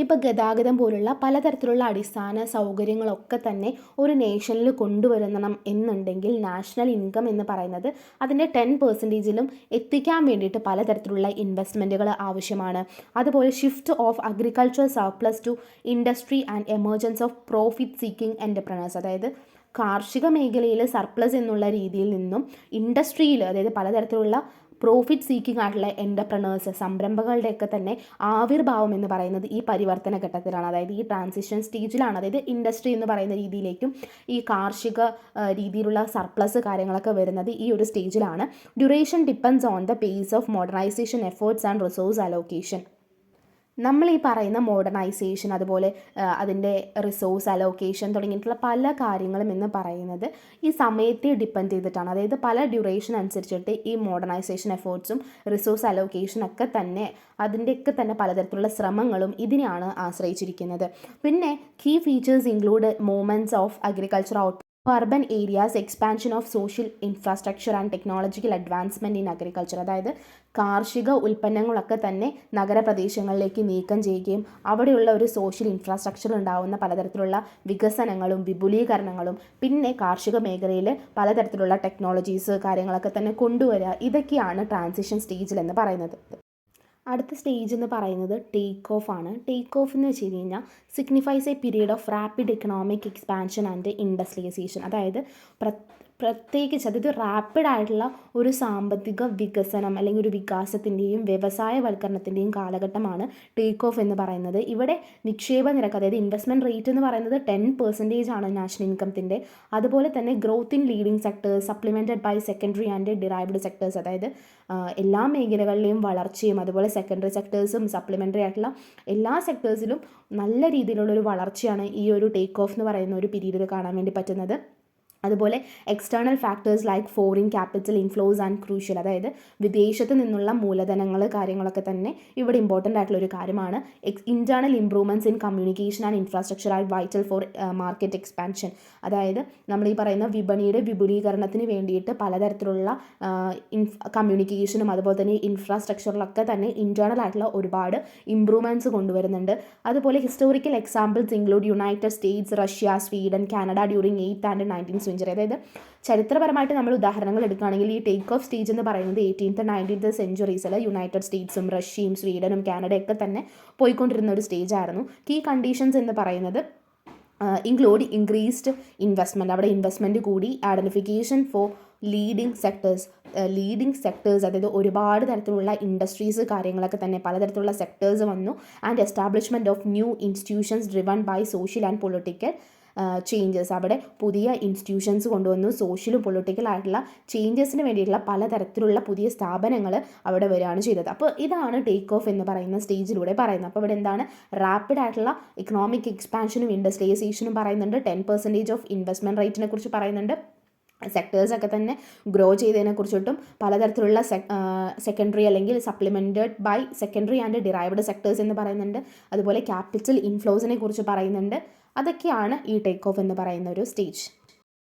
ഇപ്പോൾ ഗതാഗതം പോലുള്ള പലതരത്തിലുള്ള അടിസ്ഥാന സൗകര്യങ്ങളൊക്കെ തന്നെ ഒരു നേഷനിൽ കൊണ്ടുവരണം എന്നുണ്ടെങ്കിൽ നാഷണൽ ഇൻകം എന്ന് പറയുന്നത് അതിൻ്റെ 10%ലും എത്തിക്കാൻ വേണ്ടിയിട്ട് പലതരത്തിലുള്ള ഇൻവെസ്റ്റ്മെൻറ്റുകൾ ആവശ്യമാണ്. അതുപോലെ shift of agriculture surplus to industry and emergence of profit seeking entrepreneurs. അതായത് കാർഷിക മേഖലയിൽ സർപ്ലസ് എന്നുള്ള രീതിയിൽ നിന്നും ഇൻഡസ്ട്രിയിൽ, അതായത് പലതരത്തിലുള്ള പ്രോഫിറ്റ് സീക്കിംഗ് ആയിട്ടുള്ള എൻ്റർപ്രണേഴ്സ്, സംരംഭങ്ങളുടെയൊക്കെ തന്നെ ആവിർഭാവം എന്ന് പറയുന്നത് ഈ പരിവർത്തന ഘട്ടത്തിലാണ്. അതായത് ഈ ട്രാൻസിഷൻ സ്റ്റേജിലാണ്. അതായത് ഇൻഡസ്ട്രി എന്ന് പറയുന്ന രീതിയിലേക്കും ഈ കാർഷിക രീതിയിലുള്ള സർപ്ലസ് കാര്യങ്ങളൊക്കെ വരുന്നത് ഈ ഒരു സ്റ്റേജിലാണ്. Duration depends on the pace of modernisation efforts and resource allocation. നമ്മൾ ഈ പറയുന്ന മോഡേണൈസേഷൻ, അതുപോലെ അതിൻ്റെ റിസോഴ്സ് അലോക്കേഷൻ തുടങ്ങിയിട്ടുള്ള പല കാര്യങ്ങളും എന്ന് പറയുന്നത് ഈ സമയത്തെ ഡിപ്പെൻഡ് ചെയ്തിട്ടാണ്. അതായത് പല ഡ്യൂറേഷൻ അനുസരിച്ചിട്ട് ഈ മോഡേണൈസേഷൻ എഫേർട്സും റിസോഴ്സ് അലോക്കേഷനൊക്കെ തന്നെ അതിൻ്റെയൊക്കെ തന്നെ പലതരത്തിലുള്ള ശ്രമങ്ങളും ഇതിനെയാണ് ആശ്രയിച്ചിരിക്കുന്നത്. പിന്നെ key features include movements of agriculture out urban areas, expansion of social infrastructure and technological advancement in agriculture. അതായത് കാർഷിക ഉൽപ്പന്നങ്ങളൊക്കെ തന്നെ നഗരപ്രദേശങ്ങളിലേക്ക് നീക്കം ചെയ്യുകയും അവിടെയുള്ള ഒരു സോഷ്യൽ ഇൻഫ്രാസ്ട്രക്ചർ ഉണ്ടാകുന്ന പലതരത്തിലുള്ള വികസനങ്ങളും വിപുലീകരണങ്ങളും പിന്നെ കാർഷിക മേഖലയിൽ പലതരത്തിലുള്ള ടെക്നോളജീസ് കാര്യങ്ങളൊക്കെ തന്നെ കൊണ്ടുവരിക, ഇതൊക്കെയാണ് ട്രാൻസിഷൻ സ്റ്റേജിൽ എന്ന് പറയുന്നത്. അടുത്ത സ്റ്റേജ് എന്ന് പറയുന്നത് ടേക്ക് ഓഫ് ആണ്. ടേക്ക് ഓഫ് എന്ന് വെച്ച് കഴിഞ്ഞാൽ signifies a period of rapid economic expansion and industrialisation. അതായത് പ്രത്യേകിച്ച് അതായത് റാപ്പിഡ് ആയിട്ടുള്ള ഒരു സാമ്പത്തിക വികസനം അല്ലെങ്കിൽ ഒരു വികാസത്തിൻ്റെയും വ്യവസായവൽക്കരണത്തിൻ്റെയും കാലഘട്ടമാണ് ടേക്ക് ഓഫ് എന്ന് പറയുന്നത്. ഇവിടെ നിക്ഷേപ നിരക്ക്, അതായത് ഇൻവെസ്റ്റ്മെൻറ്റ് റേറ്റ് എന്ന് പറയുന്നത് 10% ആണ് നാഷണൽ ഇൻകത്തിൻ്റെ. അതുപോലെ തന്നെ growth in leading sectors supplemented by secondary and derived sectors. അതായത് എല്ലാ മേഖലകളിലെയും വളർച്ചയും അതുപോലെ സെക്കൻഡറി സെക്ടേഴ്സും സപ്ലിമെൻ്ററി ആയിട്ടുള്ള എല്ലാ സെക്ടേഴ്സിലും നല്ല രീതിയിലുള്ളൊരു വളർച്ചയാണ് ഈ ഒരു ടേക്ക് ഓഫ് എന്ന് പറയുന്ന ഒരു പീരീഡിൽ കാണാൻ വേണ്ടി പറ്റുന്നത്. അതുപോലെ external factors like foreign capital inflows and crucial. അതായത് വിദേശത്ത് നിന്നുള്ള മൂലധനങ്ങൾ കാര്യങ്ങളൊക്കെ തന്നെ ഇവിടെ ഇമ്പോർട്ടൻ്റ് ആയിട്ടുള്ള ഒരു കാര്യമാണ്. Internal improvements in communication and infrastructure are vital for market expansion. അതായത് നമ്മൾ ഈ പറയുന്ന വിപണിയുടെ വിപുലീകരണത്തിന് വേണ്ടിയിട്ട് പലതരത്തിലുള്ള കമ്മ്യൂണിക്കേഷനും അതുപോലെ തന്നെ ഇൻഫ്രാസ്ട്രക്ചറിലൊക്കെ തന്നെ ഇൻറ്റേർണൽ ആയിട്ടുള്ള ഒരുപാട് ഇംപ്രൂവ്മെൻറ്റ്സ് കൊണ്ടുവരുന്നുണ്ട്. അതുപോലെ historical examples include United States, Russia, Sweden, Canada during 8th and 19th century. അതായത് ചരിത്രപരമായിട്ട് നമ്മൾ ഉദാഹരണങ്ങൾ എടുക്കുകയാണെങ്കിൽ ഈ ടേക്ക് ഓഫ് സ്റ്റേജ് എന്ന് പറയുന്നത് 18th and 19th സെഞ്ചുറീസിൽ യുണൈറ്റഡ് സ്റ്റേറ്റ്സും റഷ്യയും സ്വീഡനും കാനഡയൊക്കെ തന്നെ പോയിക്കൊണ്ടിരുന്ന ഒരു സ്റ്റേജ് ആയിരുന്നു. കീ കണ്ടീഷൻസ് എന്ന് പറയുന്നത് ഇൻക്ലൂഡ് ഇൻക്രീസ്ഡ് ഇൻവെസ്റ്റ്മെൻറ്റ്, അവിടെ ഇൻവെസ്റ്റ്മെൻറ്റ് കൂടി, ഐഡൻറ്റിഫിക്കേഷൻ ഫോർ ലീഡിംഗ് സെക്ടേഴ്സ് അതായത് ഒരുപാട് തരത്തിലുള്ള ഇൻഡസ്ട്രീസ് കാര്യങ്ങളൊക്കെ തന്നെ പലതരത്തിലുള്ള സെക്ടേഴ്സ് വന്നു. And establishment of new institutions driven by social and political changes. അവിടെ പുതിയ ഇൻസ്റ്റിറ്റ്യൂഷൻസ് കൊണ്ടുവന്നു. സോഷ്യലും പൊളിറ്റിക്കൽ ആയിട്ടുള്ള ചേഞ്ചസിന് വേണ്ടിയിട്ടുള്ള പലതരത്തിലുള്ള പുതിയ സ്ഥാപനങ്ങൾ അവിടെ വരികയാണ് ചെയ്തത്. അപ്പോൾ ഇതാണ് ടേക്ക് ഓഫ് എന്ന് പറയുന്ന സ്റ്റേജിലൂടെ പറയുന്നത്. അപ്പോൾ ഇവിടെ എന്താണ്, റാപ്പിഡ് ആയിട്ടുള്ള ഇക്കണോമിക് എക്സ്പാൻഷനും ഇൻഡസ്ട്രിയലൈസേഷനും പറയുന്നുണ്ട്. 10% ഓഫ് ഇൻവെസ്റ്റ്മെൻറ്റ് റേറ്റിനെ കുറിച്ച് പറയുന്നുണ്ട്. സെക്ടേഴ്സൊക്കെ തന്നെ ഗ്രോ ചെയ്തതിനെ കുറിച്ചിട്ടും പലതരത്തിലുള്ള സെക്കൻഡറി അല്ലെങ്കിൽ supplemented by secondary and derived sectors എന്ന് പറയുന്നുണ്ട്. അതുപോലെ ക്യാപിറ്റൽ ഇൻഫ്ലോസിനെ കുറിച്ച് പറയുന്നുണ്ട്. അതൊക്കെയാണ് ഈ ടേക്ക് ഓഫ് എന്ന് പറയുന്ന ഒരു സ്റ്റേജ്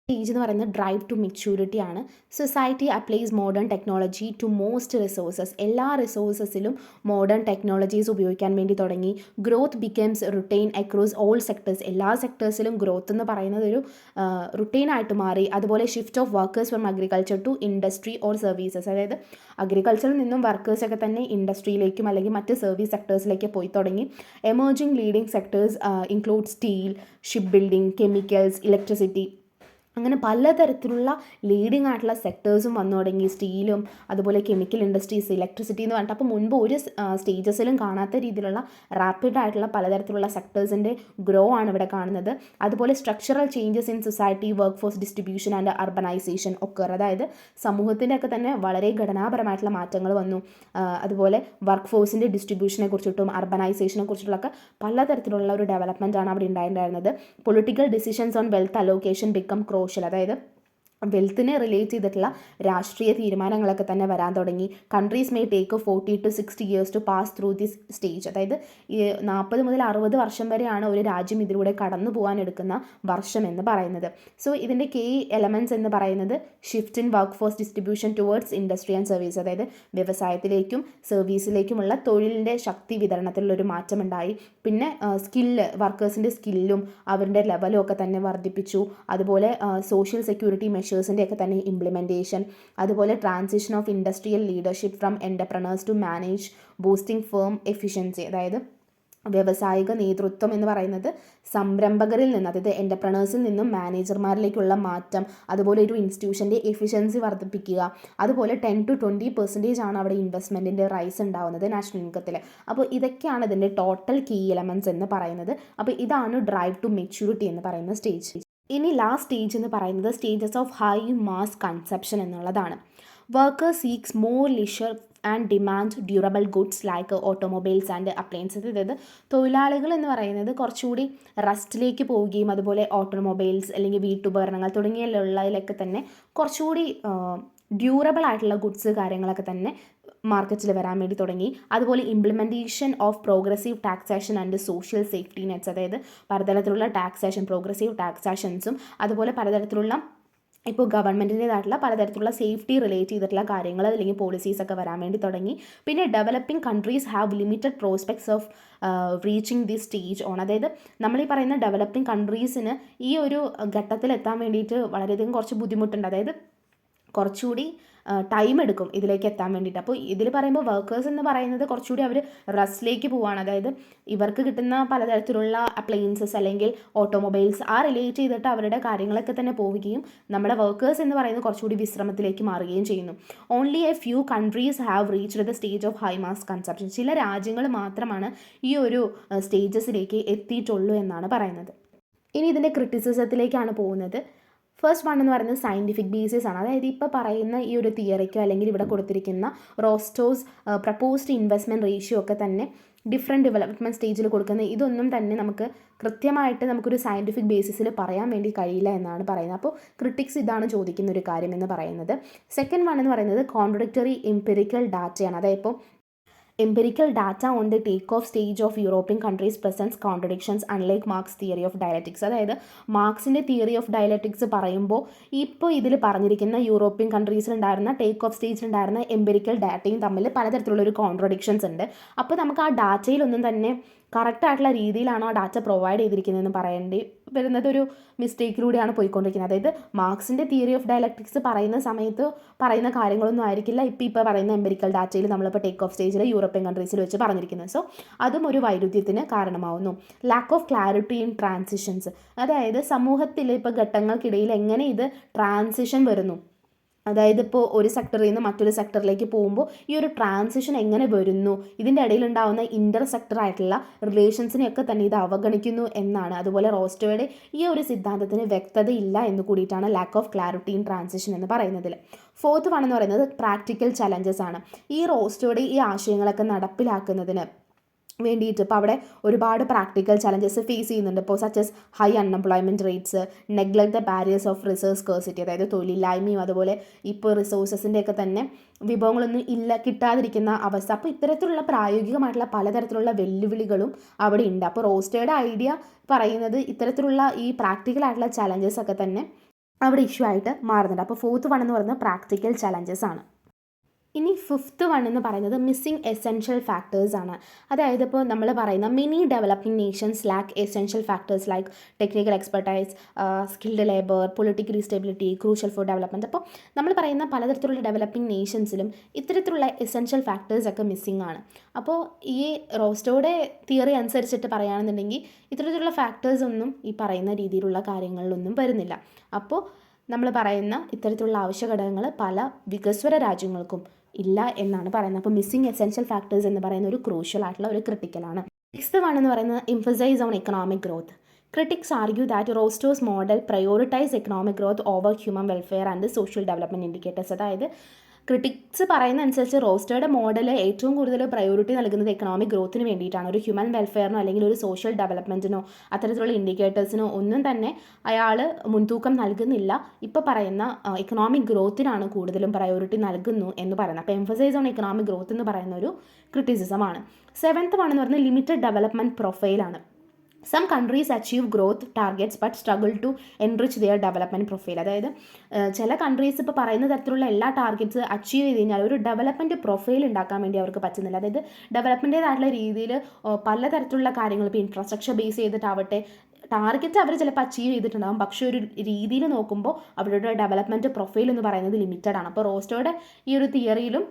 എന്ന് പറയുന്നത് ഡ്രൈവ് ടു മെച്യൂരിറ്റി ആണ്. Society applies modern technology to most resources. എല്ലാ റിസോഴ്സസിലും മോഡേൺ ടെക്നോളജീസ് ഉപയോഗിക്കാൻ വേണ്ടി തുടങ്ങി. Growth becomes routine across all sectors. എല്ലാ സെക്ടേഴ്സിലും ഗ്രോത്ത് എന്ന് പറയുന്നത് ഒരു റുട്ടീനായിട്ട് മാറി. അതുപോലെ shift of workers from agriculture to industry or services. അതായത് അഗ്രികൾച്ചറിൽ നിന്നും വർക്കേഴ്സൊക്കെ തന്നെ ഇൻഡസ്ട്രിയിലേക്കും അല്ലെങ്കിൽ മറ്റ് സർവീസ് സെക്ടേഴ്സിലേക്ക് പോയി തുടങ്ങി. Emerging leading sectors include steel, ship building, chemicals, electricity. അങ്ങനെ പലതരത്തിലുള്ള ലീഡിങ് ആയിട്ടുള്ള സെക്ടേഴ്സും വന്നു തുടങ്ങി. സ്റ്റീലും അതുപോലെ കെമിക്കൽ ഇൻഡസ്ട്രീസ്, ഇലക്ട്രിസിറ്റി എന്ന് പറഞ്ഞിട്ട്. അപ്പോൾ മുൻപ് ഒരു സ്റ്റേജസിലും കാണാത്ത രീതിയിലുള്ള റാപ്പിഡ് ആയിട്ടുള്ള പലതരത്തിലുള്ള സെക്ടേഴ്സിൻ്റെ ഗ്രോ ആണ് ഇവിടെ കാണുന്നത്. അതുപോലെ structural changes in society, work force distribution and urbanization ഒക്കെ, അതായത് സമൂഹത്തിൻ്റെ ഒക്കെ തന്നെ വളരെ ഘടനാപരമായിട്ടുള്ള മാറ്റങ്ങൾ വന്നു. അതുപോലെ വർക്ക് ഫോഴ്സിൻ്റെ ഡിസ്ട്രിബ്യൂഷനെ കുറിച്ചിട്ടും അർബനൈസേഷനെ കുറിച്ചിട്ടുള്ളൊക്കെ പലതരത്തിലുള്ള ഒരു ഡെവലപ്മെൻ്റ് ആണ് അവിടെ ഉണ്ടായിട്ടുണ്ടായിരുന്നത്. Political decisions on wealth allocation become crucial, അതായത് വെൽത്തിനെ റിലേറ്റ് ചെയ്തിട്ടുള്ള രാഷ്ട്രീയ തീരുമാനങ്ങളൊക്കെ തന്നെ വരാൻ തുടങ്ങി. Countries may take 40 to 60 years to pass through this stage, അതായത് 40 മുതൽ 60 വർഷം വരെയാണ് ഒരു രാജ്യം ഇതിലൂടെ കടന്നു പോകാൻ എടുക്കുന്ന വർഷം എന്ന് പറയുന്നത്. സോ ഇതിൻ്റെ കീ എലമെൻറ്റ്സ് എന്ന് പറയുന്നത് shift in work force distribution towards industry and service, അതായത് വ്യവസായത്തിലേക്കും സർവീസിലേക്കുമുള്ള തൊഴിലിൻ്റെ ശക്തി വിതരണത്തിലുള്ളൊരു മാറ്റമുണ്ടായി. പിന്നെ വർക്കേഴ്സിൻ്റെ സ്കില്ലും അവരുടെ ലെവലും ഒക്കെ തന്നെ വർദ്ധിപ്പിച്ചു. അതുപോലെ സോഷ്യൽ സെക്യൂരിറ്റി മെഷേഴ്സിൻ്റെ ഒക്കെ തന്നെ ഇംപ്ലിമെൻറ്റേഷൻ, അതുപോലെ transition of industrial leadership from entrepreneurs to manage boosting firm efficiency, അതായത് വ്യവസായിക നേതൃത്വം എന്ന് പറയുന്നത് സംരംഭകരിൽ നിന്ന്, അതായത് എൻ്റർപ്രണേഴ്സിൽ നിന്നും മാനേജർമാരിലേക്കുള്ള മാറ്റം, അതുപോലെ ഒരു ഇൻസ്റ്റിറ്റ്യൂഷൻ്റെ എഫിഷ്യൻസി വർദ്ധിപ്പിക്കുക. അതുപോലെ 10 to 20% ആണ് അവിടെ ഇൻവെസ്റ്റ്മെൻറ്റിൻ്റെ റൈസ് ഉണ്ടാവുന്നത് നാഷണൽ ഇൻകത്തിൽ. അപ്പോൾ ഇതൊക്കെയാണ് ഇതിൻ്റെ ടോട്ടൽ കീ എലമെൻറ്റ്സ് എന്ന് പറയുന്നത്. അപ്പോൾ ഇതാണ് ഡ്രൈവ് ടു മെച്യൂരിറ്റി എന്ന് പറയുന്ന സ്റ്റേജ്. ഇനി ലാസ്റ്റ് സ്റ്റേജ് എന്ന് പറയുന്നത് stages of high mass consumption എന്നുള്ളതാണ്. Workers seeks more leisure and demand durable goods like automobiles and appliances. അതായത് തൊഴിലാളികൾ എന്ന് പറയുന്നത് കുറച്ചുകൂടി റസ്റ്റിലേക്ക് പോവുകയും അതുപോലെ ഓട്ടോമൊബൈൽസ് അല്ലെങ്കിൽ വീട്ടുപകരണങ്ങൾ തുടങ്ങിയുള്ളതിലൊക്കെ തന്നെ കുറച്ചുകൂടി ഡ്യൂറബിൾ ആയിട്ടുള്ള ഗുഡ്സ് കാര്യങ്ങളൊക്കെ തന്നെ മാർക്കറ്റിൽ വരാൻ വേണ്ടി തുടങ്ങി. അതുപോലെ implementation of progressive taxation and social safety nets, അതായത് പലതരത്തിലുള്ള ടാക്സേഷൻ, പ്രോഗ്രസീവ് ടാക്സേഷൻസും അതുപോലെ പലതരത്തിലുള്ള ഇപ്പോൾ ഗവൺമെൻറ്റിൻ്റേതായിട്ടുള്ള പലതരത്തിലുള്ള സേഫ്റ്റി റിലേറ്റ് ചെയ്തിട്ടുള്ള കാര്യങ്ങൾ അല്ലെങ്കിൽ പോളിസീസൊക്കെ വരാൻ വേണ്ടി തുടങ്ങി. പിന്നെ developing countries have limited prospects of reaching this stage on, അതായത് നമ്മൾ ഈ പറയുന്ന ഡെവലപ്പിംഗ് കൺട്രീസിന് ഈ ഒരു ഘട്ടത്തിലെത്താൻ വേണ്ടിയിട്ട് വളരെയധികം കുറച്ച് ബുദ്ധിമുട്ടുണ്ട്. അതായത് കുറച്ചുകൂടി ടൈം എടുക്കും ഇതിലേക്ക് എത്താൻ വേണ്ടിയിട്ട്. അപ്പോൾ ഇതിൽ പറയുമ്പോൾ വർക്കേഴ്സ് എന്ന് പറയുന്നത് കുറച്ചുകൂടി അവർ റസ്റ്റിലേക്ക് പോവുകയാണ്. അതായത് ഇവർക്ക് കിട്ടുന്ന പലതരത്തിലുള്ള അപ്ലയൻസസ് അല്ലെങ്കിൽ ഓട്ടോമൊബൈൽസ് റിലേറ്റ് ചെയ്തിട്ട് അവരുടെ കാര്യങ്ങളൊക്കെ തന്നെ പോവുകയും നമ്മുടെ വർക്കേഴ്സ് എന്ന് പറയുന്നത് കുറച്ചുകൂടി വിശ്രമത്തിലേക്ക് മാറുകയും ചെയ്യുന്നു. Only A few countries have reached the stage of high mass consumption. ചില രാജ്യങ്ങൾ മാത്രമാണ് ഈ ഒരു സ്റ്റേജസിലേക്ക് എത്തിയിട്ടുള്ളൂ എന്നാണ് പറയുന്നത്. ഇനി ഇതിൻ്റെ ക്രിറ്റിസിസത്തിലേക്കാണ് പോകുന്നത്. ഫസ്റ്റ് വൺ എന്ന് പറയുന്നത് സയൻറ്റിഫിക് ബേസിസ് ആണ്. അതായത് ഇപ്പോൾ പറയുന്ന ഈ ഒരു തിയറിക്കോ അല്ലെങ്കിൽ ഇവിടെ കൊടുത്തിരിക്കുന്ന റോസ്റ്റോസ് പ്രപ്പോസ്ഡ് ഇൻവെസ്റ്റ്മെൻറ്റ് റേഷ്യോ ഒക്കെ തന്നെ ഡിഫറെൻറ്റ് ഡെവലപ്മെൻറ്റ് സ്റ്റേജിൽ കൊടുക്കുന്ന ഇതൊന്നും തന്നെ നമുക്ക് കൃത്യമായിട്ട് നമുക്കൊരു സയൻറ്റിഫിക് ബേസിസിൽ പറയാൻ വേണ്ടി കഴിയില്ല എന്നാണ് പറയുന്നത്. അപ്പോൾ ക്രിട്ടിക്സ് ഇതാണ് ചോദിക്കുന്ന ഒരു കാര്യം എന്ന് പറയുന്നത്. സെക്കൻഡ് വൺ എന്ന് പറയുന്നത് കോൺട്രഡിക്ടറി എംപിറിക്കൽ ഡാറ്റയാണ്. അതായത് ഇപ്പോൾ empirical data on the take-off stage of European countries presents contradictions unlike Marx theory of dialectics. അതായത് മാർക്സിൻ്റെ തിയറി ഓഫ് ഡയലക്റ്റിക്സ് പറയുമ്പോൾ ഇപ്പോൾ ഇതിൽ പറഞ്ഞിരിക്കുന്ന യൂറോപ്യൻ കൺട്രീസിലുണ്ടായിരുന്ന ടേക്ക് ഓഫ് സ്റ്റേജിലുണ്ടായിരുന്ന എംപിരിക്കൽ ഡാറ്റയും തമ്മിൽ പലതരത്തിലുള്ളൊരു കോൺട്രഡിക്ഷൻസ് ഉണ്ട്. അപ്പോൾ നമുക്ക് ആ ഡാറ്റയിലൊന്നും തന്നെ കറക്റ്റായിട്ടുള്ള രീതിയിലാണ് ആ ഡാറ്റ പ്രൊവൈഡ് ചെയ്തിരിക്കുന്നതെന്ന് പറയേണ്ടി വരുന്നത് ഒരു മിസ്റ്റേക്കിലൂടെയാണ് പോയിക്കൊണ്ടിരിക്കുന്നത്. അതായത് മാർക്സിൻ്റെ തിയറി ഓഫ് ഡയലക്റ്റിക്സ് പറയുന്ന സമയത്ത് പറയുന്ന കാര്യങ്ങളൊന്നും ആയിരിക്കില്ല ഇപ്പോൾ പറയുന്ന എംപിരിക്കൽ ഡാറ്റയിൽ നമ്മളിപ്പോൾ ടേക്ക് ഓഫ് സ്റ്റേജിൽ യൂറോപ്യൻ കൺട്രീസിൽ വെച്ച് പറഞ്ഞിരിക്കുന്നത്. സോ അതും ഒരു വൈരുദ്ധ്യത്തിന് കാരണമാവുന്നു. Lack of clarity in transitions, അതായത് സമൂഹത്തിൽ ഇപ്പോൾ ഘട്ടങ്ങൾക്കിടയിൽ എങ്ങനെ ഇത് ട്രാൻസിഷൻ വരുന്നു, അതായത് ഇപ്പോൾ ഒരു സെക്ടറിൽ നിന്ന് മറ്റൊരു സെക്ടറിലേക്ക് പോകുമ്പോൾ ഈ ഒരു ട്രാൻസിഷൻ എങ്ങനെ വരുന്നു, ഇതിൻ്റെ ഇടയിലുണ്ടാകുന്ന ഇൻ്റർ സെക്ടറായിട്ടുള്ള റിലേഷൻസിനെയൊക്കെ തന്നെ ഇത് അവഗണിക്കുന്നു എന്നാണ്. അതുപോലെ റോസ്റ്റോയുടെ ഈ ഒരു സിദ്ധാന്തത്തിന് വ്യക്തതയില്ല എന്ന് കൂടിയിട്ടാണ് lakh of clarity in transition എന്ന് പറയുന്നതിൽ. ഫോർത്ത് വൺ എന്ന് പറയുന്നത് പ്രാക്ടിക്കൽ ചലഞ്ചസ് ആണ്. ഈ റോസ്റ്റോയുടെ ഈ ആശയങ്ങളൊക്കെ നടപ്പിലാക്കുന്നതിന് വേണ്ടിയിട്ട് ഇപ്പോൾ അവിടെ ഒരുപാട് പ്രാക്ടിക്കൽ ചലഞ്ചസ് ഫേസ് ചെയ്യുന്നുണ്ട്. ഇപ്പോൾ such as high unemployment rates, neglect the barriers of resource scarcity, അതായത് തൊഴിലില്ലായ്മയും അതുപോലെ ഇപ്പോൾ റിസോഴ്സസിൻ്റെയൊക്കെ തന്നെ വിഭവങ്ങളൊന്നും കിട്ടാതിരിക്കുന്ന അവസ്ഥ. അപ്പോൾ ഇത്തരത്തിലുള്ള പ്രായോഗികമായിട്ടുള്ള പലതരത്തിലുള്ള വെല്ലുവിളികളും അവിടെ ഉണ്ട്. അപ്പോൾ റോസ്റ്റോയുടെ ഐഡിയ പറയുന്നത് ഇത്തരത്തിലുള്ള ഈ പ്രാക്ടിക്കലായിട്ടുള്ള ചലഞ്ചസ് ഒക്കെ തന്നെ അവിടെ ഇഷ്യൂ ആയിട്ട് മാറുന്നുണ്ട്. അപ്പോൾ ഫോർത്ത് വൺ എന്ന് പറയുന്നത് പ്രാക്ടിക്കൽ ചലഞ്ചസ് ആണ്. ഇനി ഫിഫ്ത്ത് വൺ എന്ന് പറയുന്നത് മിസ്സിംഗ് എസെൻഷ്യൽ ഫാക്ടേഴ്സ് ആണ്. അതായത് ഇപ്പോൾ നമ്മൾ പറയുന്ന many developing nations lack essential factors like technical expertise, skilled labour, political stability, crucial for development. അപ്പോൾ നമ്മൾ പറയുന്ന പലതരത്തിലുള്ള ഡെവലപ്പിംഗ് നേഷൻസിലും ഇത്തരത്തിലുള്ള എസെൻഷ്യൽ ഫാക്ടേഴ്സ് ഒക്കെ മിസ്സിംഗ് ആണ്. അപ്പോൾ ഈ റോസ്റ്റോയുടെ തിയറി അനുസരിച്ചിട്ട് പറയുകയാണെന്നുണ്ടെങ്കിൽ ഇത്തരത്തിലുള്ള ഫാക്ടേഴ്സ് ഒന്നും ഈ പറയുന്ന രീതിയിലുള്ള കാര്യങ്ങളിലൊന്നും വരുന്നില്ല. അപ്പോൾ നമ്മൾ പറയുന്ന ഇത്തരത്തിലുള്ള ആവശ്യ ഘടകങ്ങൾ പല വികസ്വര രാജ്യങ്ങൾക്കും ഇല്ല എന്നാണ് പറയുന്നത്. അപ്പോൾ മിസ്സിംഗ് എസെൻഷ്യൽ ഫാക്ടേഴ്സ് എന്ന് പറയുന്ന ഒരു ക്രൂഷ്യൽ ആയിട്ടുള്ള ഒരു ക്രിട്ടിക്കലാണ്. നെക്സ്റ്റ് വൺ എന്ന് പറയുന്നത് emphasize on economic growth. Critics argue that Rostow's model prioritize economic growth over human welfare and social development indicators. അതായത് ക്രിട്ടിക്സ് പറയുന്ന അനുസരിച്ച് റോസ്റ്റോയുടെ മോഡൽ ഏറ്റവും കൂടുതൽ പ്രയോറിറ്റി നൽകുന്നത് എക്കണോമിക് ഗ്രോത്തിന് വേണ്ടിയിട്ടാണ്. ഒരു ഹ്യൂമൻ വെൽഫെയറിനോ അല്ലെങ്കിൽ ഒരു സോഷ്യൽ ഡെവലപ്മെൻറ്റിനോ അത്തരത്തിലുള്ള ഇൻഡിക്കേറ്റേഴ്സിനോ ഒന്നും തന്നെ അയാൾ മുൻതൂക്കം നൽകുന്നില്ല. ഇപ്പോൾ പറയുന്ന എക്കണോമിക് ഗ്രോത്തിനാണ് കൂടുതലും പ്രയോറിറ്റി നൽകുന്നു എന്ന് പറയുന്നത്. അപ്പോൾ എംഫസൈസ് ഓൺ എക്കണോമിക് ഗ്രോത്ത് എന്ന് പറയുന്ന ഒരു ക്രിറ്റിസിസമാണ്. സെവൻത്ത് വൺ എന്ന് പറയുന്നത് ലിമിറ്റഡ് ഡെവലപ്മെൻറ്റ് പ്രൊഫൈലാണ്. Some countries achieve growth targets but struggle to enrich their development profile. അതായത് ചില കൺട്രീസ് ഇപ്പോൾ പറയുന്ന തരത്തിലുള്ള എല്ലാ ടാർഗറ്റ്സ് അച്ചീവ് ചെയ്ത് കഴിഞ്ഞാൽ ഒരു ഡെവലപ്മെൻറ്റ് പ്രൊഫൈൽ ഉണ്ടാക്കാൻ വേണ്ടി അവർക്ക് പറ്റുന്നില്ല. അതായത് ഡെവലപ്മെൻറ്റേതായിട്ടുള്ള രീതിയിൽ പലതരത്തിലുള്ള കാര്യങ്ങൾ ഇപ്പോൾ ഇൻഫ്രാസ്ട്രക്ചർ ബേസ് ചെയ്തിട്ടാവട്ടെ ടാർഗറ്റ് അവർ ചിലപ്പോൾ അച്ചീവ് ചെയ്തിട്ടുണ്ടാകും, പക്ഷേ ഒരു രീതിയിൽ നോക്കുമ്പോൾ അവരുടെ ഡെവലപ്മെൻറ്റ് പ്രൊഫൈൽ എന്ന് പറയുന്നത് ലിമിറ്റഡ് ആണ്. അപ്പോൾ റോസ്റ്റോയുടെ ഈ ഒരു തിയറിയിലും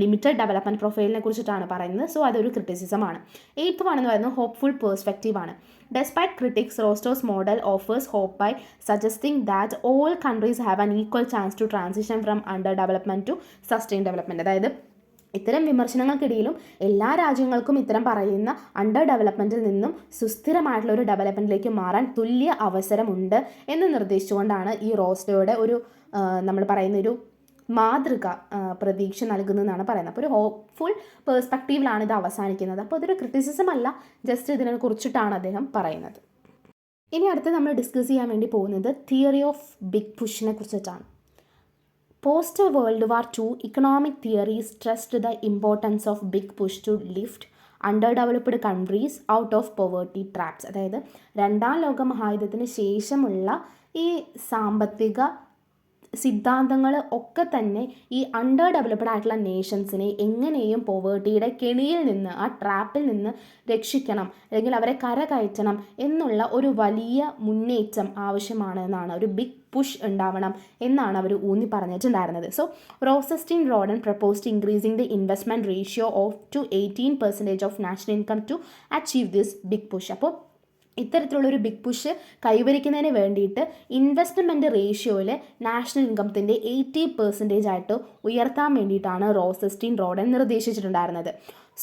ലിമിറ്റഡ് ഡെവലപ്മെൻറ്റ് പ്രൊഫൈലിനെ കുറിച്ചിട്ടാണ് പറയുന്നത്. സോ അതൊരു ക്രിറ്റിസിസമാണ്. എയ്ത്ത് വൺ എന്ന് പറയുന്നത് ഹോപ്പ്ഫുൾ പേഴ്സ്പെക്റ്റീവ് ആണ്. Despite critics, Rostov's model offers hope by suggesting that all countries have an equal chance to transition from underdevelopment to sustained development. അതായത് ഇത്തരം വിമർശനങ്ങൾക്കിടയിലും എല്ലാ രാജ്യങ്ങൾക്കും ഇത്തരം പറയുന്ന അണ്ടർ ഡെവലപ്മെൻറ്റിൽ നിന്നും സുസ്ഥിരമായിട്ടുള്ള ഒരു ഡെവലപ്മെൻറ്റിലേക്ക് മാറാൻ തുല്യ അവസരമുണ്ട് എന്ന് നിർദ്ദേശിച്ചുകൊണ്ടാണ് ഈ റോസ്റ്റോയുടെ ഒരു നമ്മൾ പറയുന്നൊരു മാതൃക പ്രതീക്ഷ നൽകുന്നതെന്നാണ് പറയുന്നത്. അപ്പോൾ ഒരു ഹോപ്പ്ഫുൾ പേഴ്സ്പെക്റ്റീവിലാണ് ഇത് അവസാനിക്കുന്നത്. അപ്പോൾ അതൊരു ക്രിറ്റിസിസം അല്ല, ജസ്റ്റ് ഇതിനെ കുറിച്ചിട്ടാണ് അദ്ദേഹം പറയുന്നത്. ഇനി അടുത്ത് നമ്മൾ ഡിസ്കസ് ചെയ്യാൻ വേണ്ടി പോകുന്നത് തിയറി ഓഫ് ബിഗ് പുഷിനെ കുറിച്ചിട്ടാണ്. Post world war II economic theory stressed the importance of big push to lift under developed countries out of poverty traps. അതായത് രണ്ടാം ലോക മഹായുദ്ധത്തിന് ശേഷമുള്ള ഈ സാമ്പത്തിക സിദ്ധാന്തങ്ങൾ ഒക്കെ തന്നെ ഈ അണ്ടർ ഡെവലപ്ഡ് ആയിട്ടുള്ള നേഷൻസിനെ എങ്ങനെയും പോവേർട്ടിയുടെ കെണിയിൽ നിന്ന്, ആ ട്രാപ്പിൽ നിന്ന് രക്ഷിക്കണം അല്ലെങ്കിൽ അവരെ കരകയറ്റണം എന്നുള്ള ഒരു വലിയ മുന്നേറ്റം ആവശ്യമാണ് എന്നാണ്, ഒരു ബിഗ് പുഷ് ഉണ്ടാവണം എന്നാണ് അവർ ഊന്നി പറഞ്ഞിട്ടുണ്ടായിരുന്നത്. So Rosenstein Rodan proposed increasing the investment ratio of to 18% of national income to achieve this big push. അപ്പോൾ ഇത്തരത്തിലുള്ളൊരു ബിഗ് പുഷ് കൈവരിക്കുന്നതിന് വേണ്ടിയിട്ട് ഇൻവെസ്റ്റ്മെൻറ്റ് റേഷ്യോയിൽ നാഷണൽ ഇൻകത്തിൻ്റെ 80% ആയിട്ട് ഉയർത്താൻ വേണ്ടിയിട്ടാണ് റോസസ്റ്റീൻ റോഡൻ നിർദ്ദേശിച്ചിട്ടുണ്ടായിരുന്നത്.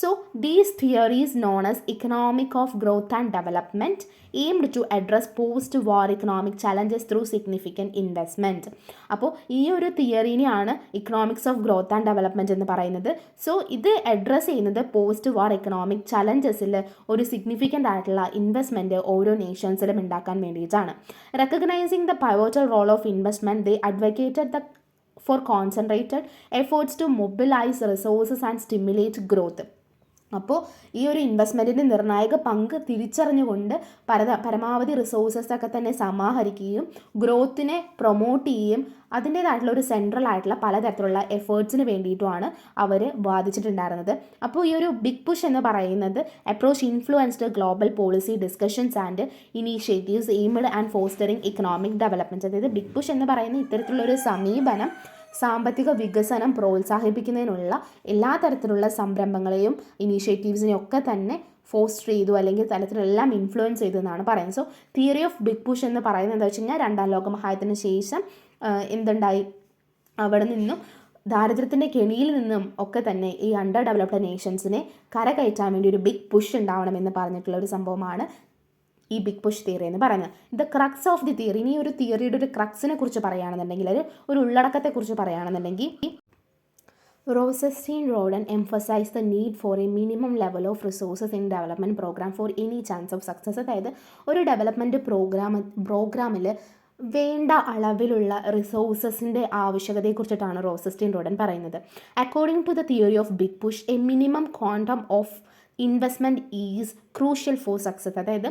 So these theories known as economic of growth and development aimed to address post war economic challenges through significant investment. അപ്പോൾ ഈ ഒരു തിയറിനെയാണ് economics of growth and development എന്ന് പറയുന്നത്. സോ ഇത് അഡ്രസ്സ് ചെയ്യുന്നത് പോസ്റ്റ് വാർ എക്കണോമിക് ചലഞ്ചസിൽ ഒരു സിഗ്നിഫിക്കൻ്റ് ആയിട്ടുള്ള ഇൻവെസ്റ്റ്മെൻറ്റ് ഓരോ നേഷൻസിലും ഉണ്ടാക്കാൻ വേണ്ടിയിട്ടാണ്. Recognizing the pivotal role of investment they advocated the for concentrated efforts to mobilize resources and stimulate growth. അപ്പോൾ ഈ ഒരു ഇൻവെസ്റ്റ്മെൻറ്റിൻ്റെ നിർണായക പങ്ക് തിരിച്ചറിഞ്ഞുകൊണ്ട് പരമാവധി റിസോഴ്സസൊക്കെ തന്നെ സമാഹരിക്കുകയും ഗ്രോത്തിനെ പ്രൊമോട്ട് ചെയ്യുകയും അതിൻ്റേതായിട്ടുള്ള ഒരു സെൻട്രൽ ആയിട്ടുള്ള പലതരത്തിലുള്ള എഫേർട്സിന് വേണ്ടിയിട്ടുമാണ് അവർ വാദിച്ചിട്ടുണ്ടായിരുന്നത്. അപ്പോൾ ഈ ഒരു ബിഗ് പുഷ് എന്ന് പറയുന്നത് approach influenced global policy discussions and initiatives aimed and fostering economic development. അതായത് ബിഗ് പുഷ് എന്ന് പറയുന്ന ഇത്തരത്തിലുള്ളൊരു സമീപനം സാമ്പത്തിക വികസനം പ്രോത്സാഹിപ്പിക്കുന്നതിനുള്ള എല്ലാ തരത്തിലുള്ള സംരംഭങ്ങളെയും ഇനീഷ്യേറ്റീവ്സിനെയും ഒക്കെ തന്നെ ഫോസ്റ്റർ ചെയ്തു അല്ലെങ്കിൽ തലത്തിലെല്ലാം ഇൻഫ്ലുവൻസ് ചെയ്തു എന്നാണ് പറയുന്നത്. So theory of big push എന്ന് പറയുന്നത് എന്താ വെച്ച് കഴിഞ്ഞാൽ രണ്ടാം ലോക മഹായുദ്ധത്തിന് ശേഷം എന്തുണ്ടായി, അവിടെ നിന്നും ദാരിദ്ര്യത്തിൻ്റെ കെണിയിൽ നിന്നും ഒക്കെ തന്നെ ഈ അണ്ടർ ഡെവലപ്ഡ് നേഷൻസിനെ കരകയറ്റാൻ വേണ്ടി ഒരു ബിഗ് പുഷ് ഉണ്ടാവണമെന്ന് പറഞ്ഞിട്ടുള്ള ഒരു സംഭവമാണ് ഈ ബിഗ് പുഷ് തിയറി എന്ന് പറയുന്നത്. The crux of the theory, ഇനി ഒരു തിയറിയുടെ ഒരു ക്രക്സിനെ കുറിച്ച് പറയുകയാണെന്നുണ്ടെങ്കിൽ, ഒരു ഉള്ളടക്കത്തെക്കുറിച്ച് പറയുകയാണെന്നുണ്ടെങ്കിൽ, Rosenstein Roden emphasized the need for a minimum level of resources in development program for any chance of success. അതായത് ഒരു ഡെവലപ്മെൻറ്റ് പ്രോഗ്രാമിൽ വേണ്ട അളവിലുള്ള റിസോഴ്സസിൻ്റെ ആവശ്യകതയെക്കുറിച്ചിട്ടാണ് റോസസ്റ്റീൻ റോഡൻ പറയുന്നത്. According to the theory of big push a minimum quantum of investment is crucial for success. അതായത്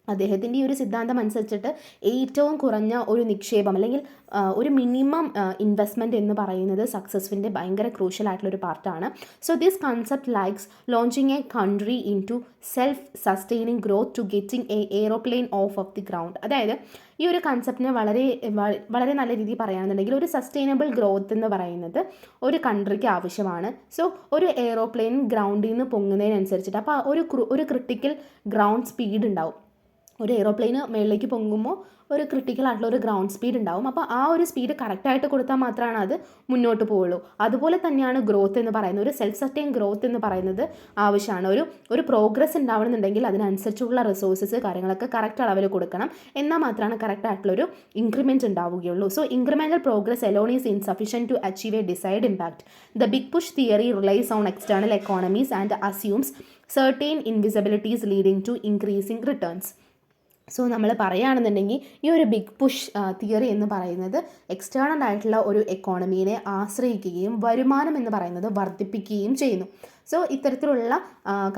അദ്ദേഹത്തിൻ്റെ ഈ ഒരു സിദ്ധാന്തം അനുസരിച്ചിട്ട് ഏറ്റവും കുറഞ്ഞ ഒരു നിക്ഷേപം അല്ലെങ്കിൽ ഒരു മിനിമം ഇൻവെസ്റ്റ്മെൻറ്റ് എന്ന് പറയുന്നത് സക്സസിൻ്റെ ഭയങ്കര ക്രൂഷ്യൽ ആയിട്ടുള്ളൊരു പാർട്ടാണ്. So this concept likes launching a country into self sustaining growth to getting a aeroplane off the ground. അതായത് ഈ ഒരു കൺസെപ്റ്റിനെ വളരെ നല്ല രീതിയിൽ പറയുകയാണെന്നുണ്ടെങ്കിൽ ഒരു സസ്റ്റൈനബിൾ ഗ്രോത്ത് എന്ന് പറയുന്നത് ഒരു കൺട്രിക്ക് ആവശ്യമാണ്. സോ ഒരു എയ്റോപ്ലെയിൻ ഗ്രൗണ്ടിൽ നിന്ന് പൊങ്ങുന്നതിനനുസരിച്ചിട്ട് അപ്പോൾ ഒരു ക്രിട്ടിക്കൽ ഗ്രൗണ്ട് സ്പീഡ് ഉണ്ടാവും. ഒരു എയ്റോപ്ലെയിന് മേളിലേക്ക് പൊങ്ങുമ്പോൾ ഒരു ക്രിട്ടിക്കൽ ആയിട്ടുള്ള ഒരു ഗ്രൗണ്ട് സ്പീഡ് ഉണ്ടാവും. അപ്പോൾ ആ ഒരു സ്പീഡ് കറക്റ്റായിട്ട് കൊടുത്താൽ മാത്രമാണ് അത് മുന്നോട്ട് പോവുള്ളൂ. അതുപോലെ തന്നെയാണ് ഗ്രോത്ത് എന്ന് പറയുന്നത്. ഒരു സെൽഫ് സസ്റ്റെയിൻ ഗ്രോത്ത് എന്ന് പറയുന്നത് ആവശ്യമാണ്. ഒരു പ്രോഗ്രസ് ഉണ്ടാവണമെന്നുണ്ടെങ്കിൽ അതിനനുസരിച്ചുള്ള റിസോഴ്സസ് കാര്യങ്ങളൊക്കെ കറക്റ്റ് അളവിൽ കൊടുക്കണം. എന്നാൽ മാത്രമാണ് കറക്റ്റ് ആയിട്ടുള്ളൊരു ഇൻക്രിമെൻറ്റ് ഉണ്ടാവുകയുള്ളൂ. So incremental progress alone is insufficient to achieve a decide impact. The big push theory relies on external economies and assumes certain invisibilities leading to increasing returns. So നമ്മൾ പറയുകയാണെന്നുണ്ടെങ്കിൽ ഈ ഒരു ബിഗ് പുഷ് തിയറി എന്ന് പറയുന്നത് external ആയിട്ടുള്ള ഒരു എക്കോണമീനെ ആശ്രയിക്കുകയും വരുമാനം എന്ന് പറയുന്നത് വർദ്ധിപ്പിക്കുകയും ചെയ്യുന്നു. സോ ഇത്തരത്തിലുള്ള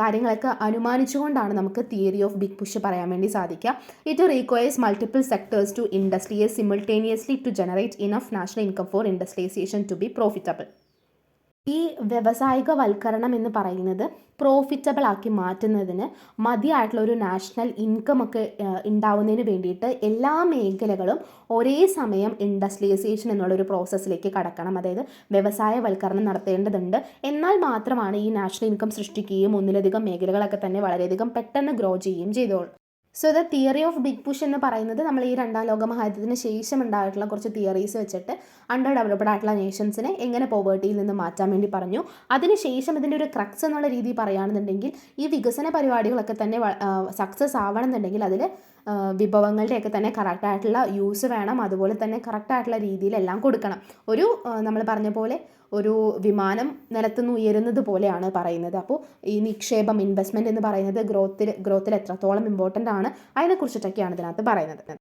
കാര്യങ്ങളൊക്കെ അനുമാനിച്ചുകൊണ്ടാണ് നമുക്ക് തിയറി ഓഫ് ബിഗ് പുഷ് പറയാൻ വേണ്ടി സാധിക്കുക. It requires multiple sectors to industries simultaneously to generate enough national income for industrialization to be profitable. ഈ വ്യവസായികവൽക്കരണം എന്ന് പറയുന്നത് പ്രോഫിറ്റബിൾ ആക്കി മാറ്റുന്നതിന് മതിയായിട്ടുള്ള ഒരു നാഷണൽ ഇൻകം ഒക്കെ ഉണ്ടാവുന്നതിന് വേണ്ടിയിട്ട് എല്ലാ മേഖലകളും ഒരേ സമയം ഇൻഡസ്ട്രിയലൈസേഷൻ എന്നുള്ളൊരു പ്രോസസ്സിലേക്ക് കടക്കണം. അതായത് വ്യവസായവൽക്കരണം നടത്തേണ്ടതുണ്ട്. എന്നാൽ മാത്രമാണ് ഈ നാഷണൽ ഇൻകം സൃഷ്ടിക്കുകയും ഒന്നിലധികം മേഖലകളൊക്കെ തന്നെ വളരെയധികം പെട്ടെന്ന് ഗ്രോ ചെയ്യുകയും ചെയ്തോളൂ. So the theory of big push എന്ന് പറയുന്നത് നമ്മൾ ഈ രണ്ടാം ലോക മഹായുദ്ധത്തിന് ശേഷം ഉണ്ടായിട്ടുള്ള കുറച്ച് തിയറീസ് വെച്ചിട്ട് അണ്ടർ ഡെവലപ്ഡ് ആയിട്ടുള്ള നേഷൻസിനെ എങ്ങനെ പോവേർട്ടിയിൽ നിന്ന് മാറ്റാൻ വേണ്ടി പറഞ്ഞു. അതിനുശേഷം ഇതിൻ്റെ ഒരു ക്രക്സ് എന്നുള്ള രീതി പറയുകയാണെന്നുണ്ടെങ്കിൽ ഈ വികസന പരിപാടികളൊക്കെ തന്നെ സക്സസ് ആവണമെന്നുണ്ടെങ്കിൽ അതിൽ വിഭവങ്ങളുടെയൊക്കെ തന്നെ കറക്റ്റായിട്ടുള്ള യൂസ് വേണം. അതുപോലെ തന്നെ കറക്റ്റായിട്ടുള്ള രീതിയിലെല്ലാം കൊടുക്കണം. ഒരു നമ്മൾ പറഞ്ഞ പോലെ ഒരു വിമാനം നിലത്തുനിന്ന് ഉയരുന്നത് പോലെയാണ് പറയുന്നത്. അപ്പോൾ ഈ നിക്ഷേപം ഇൻവെസ്റ്റ്മെൻറ്റ് എന്ന് പറയുന്നത് ഗ്രോത്തിൽ എത്രത്തോളം ഇമ്പോർട്ടൻ്റ് ആണ് അതിനെക്കുറിച്ചിട്ടൊക്കെയാണ് ഇതിനകത്ത് പറയുന്നത്.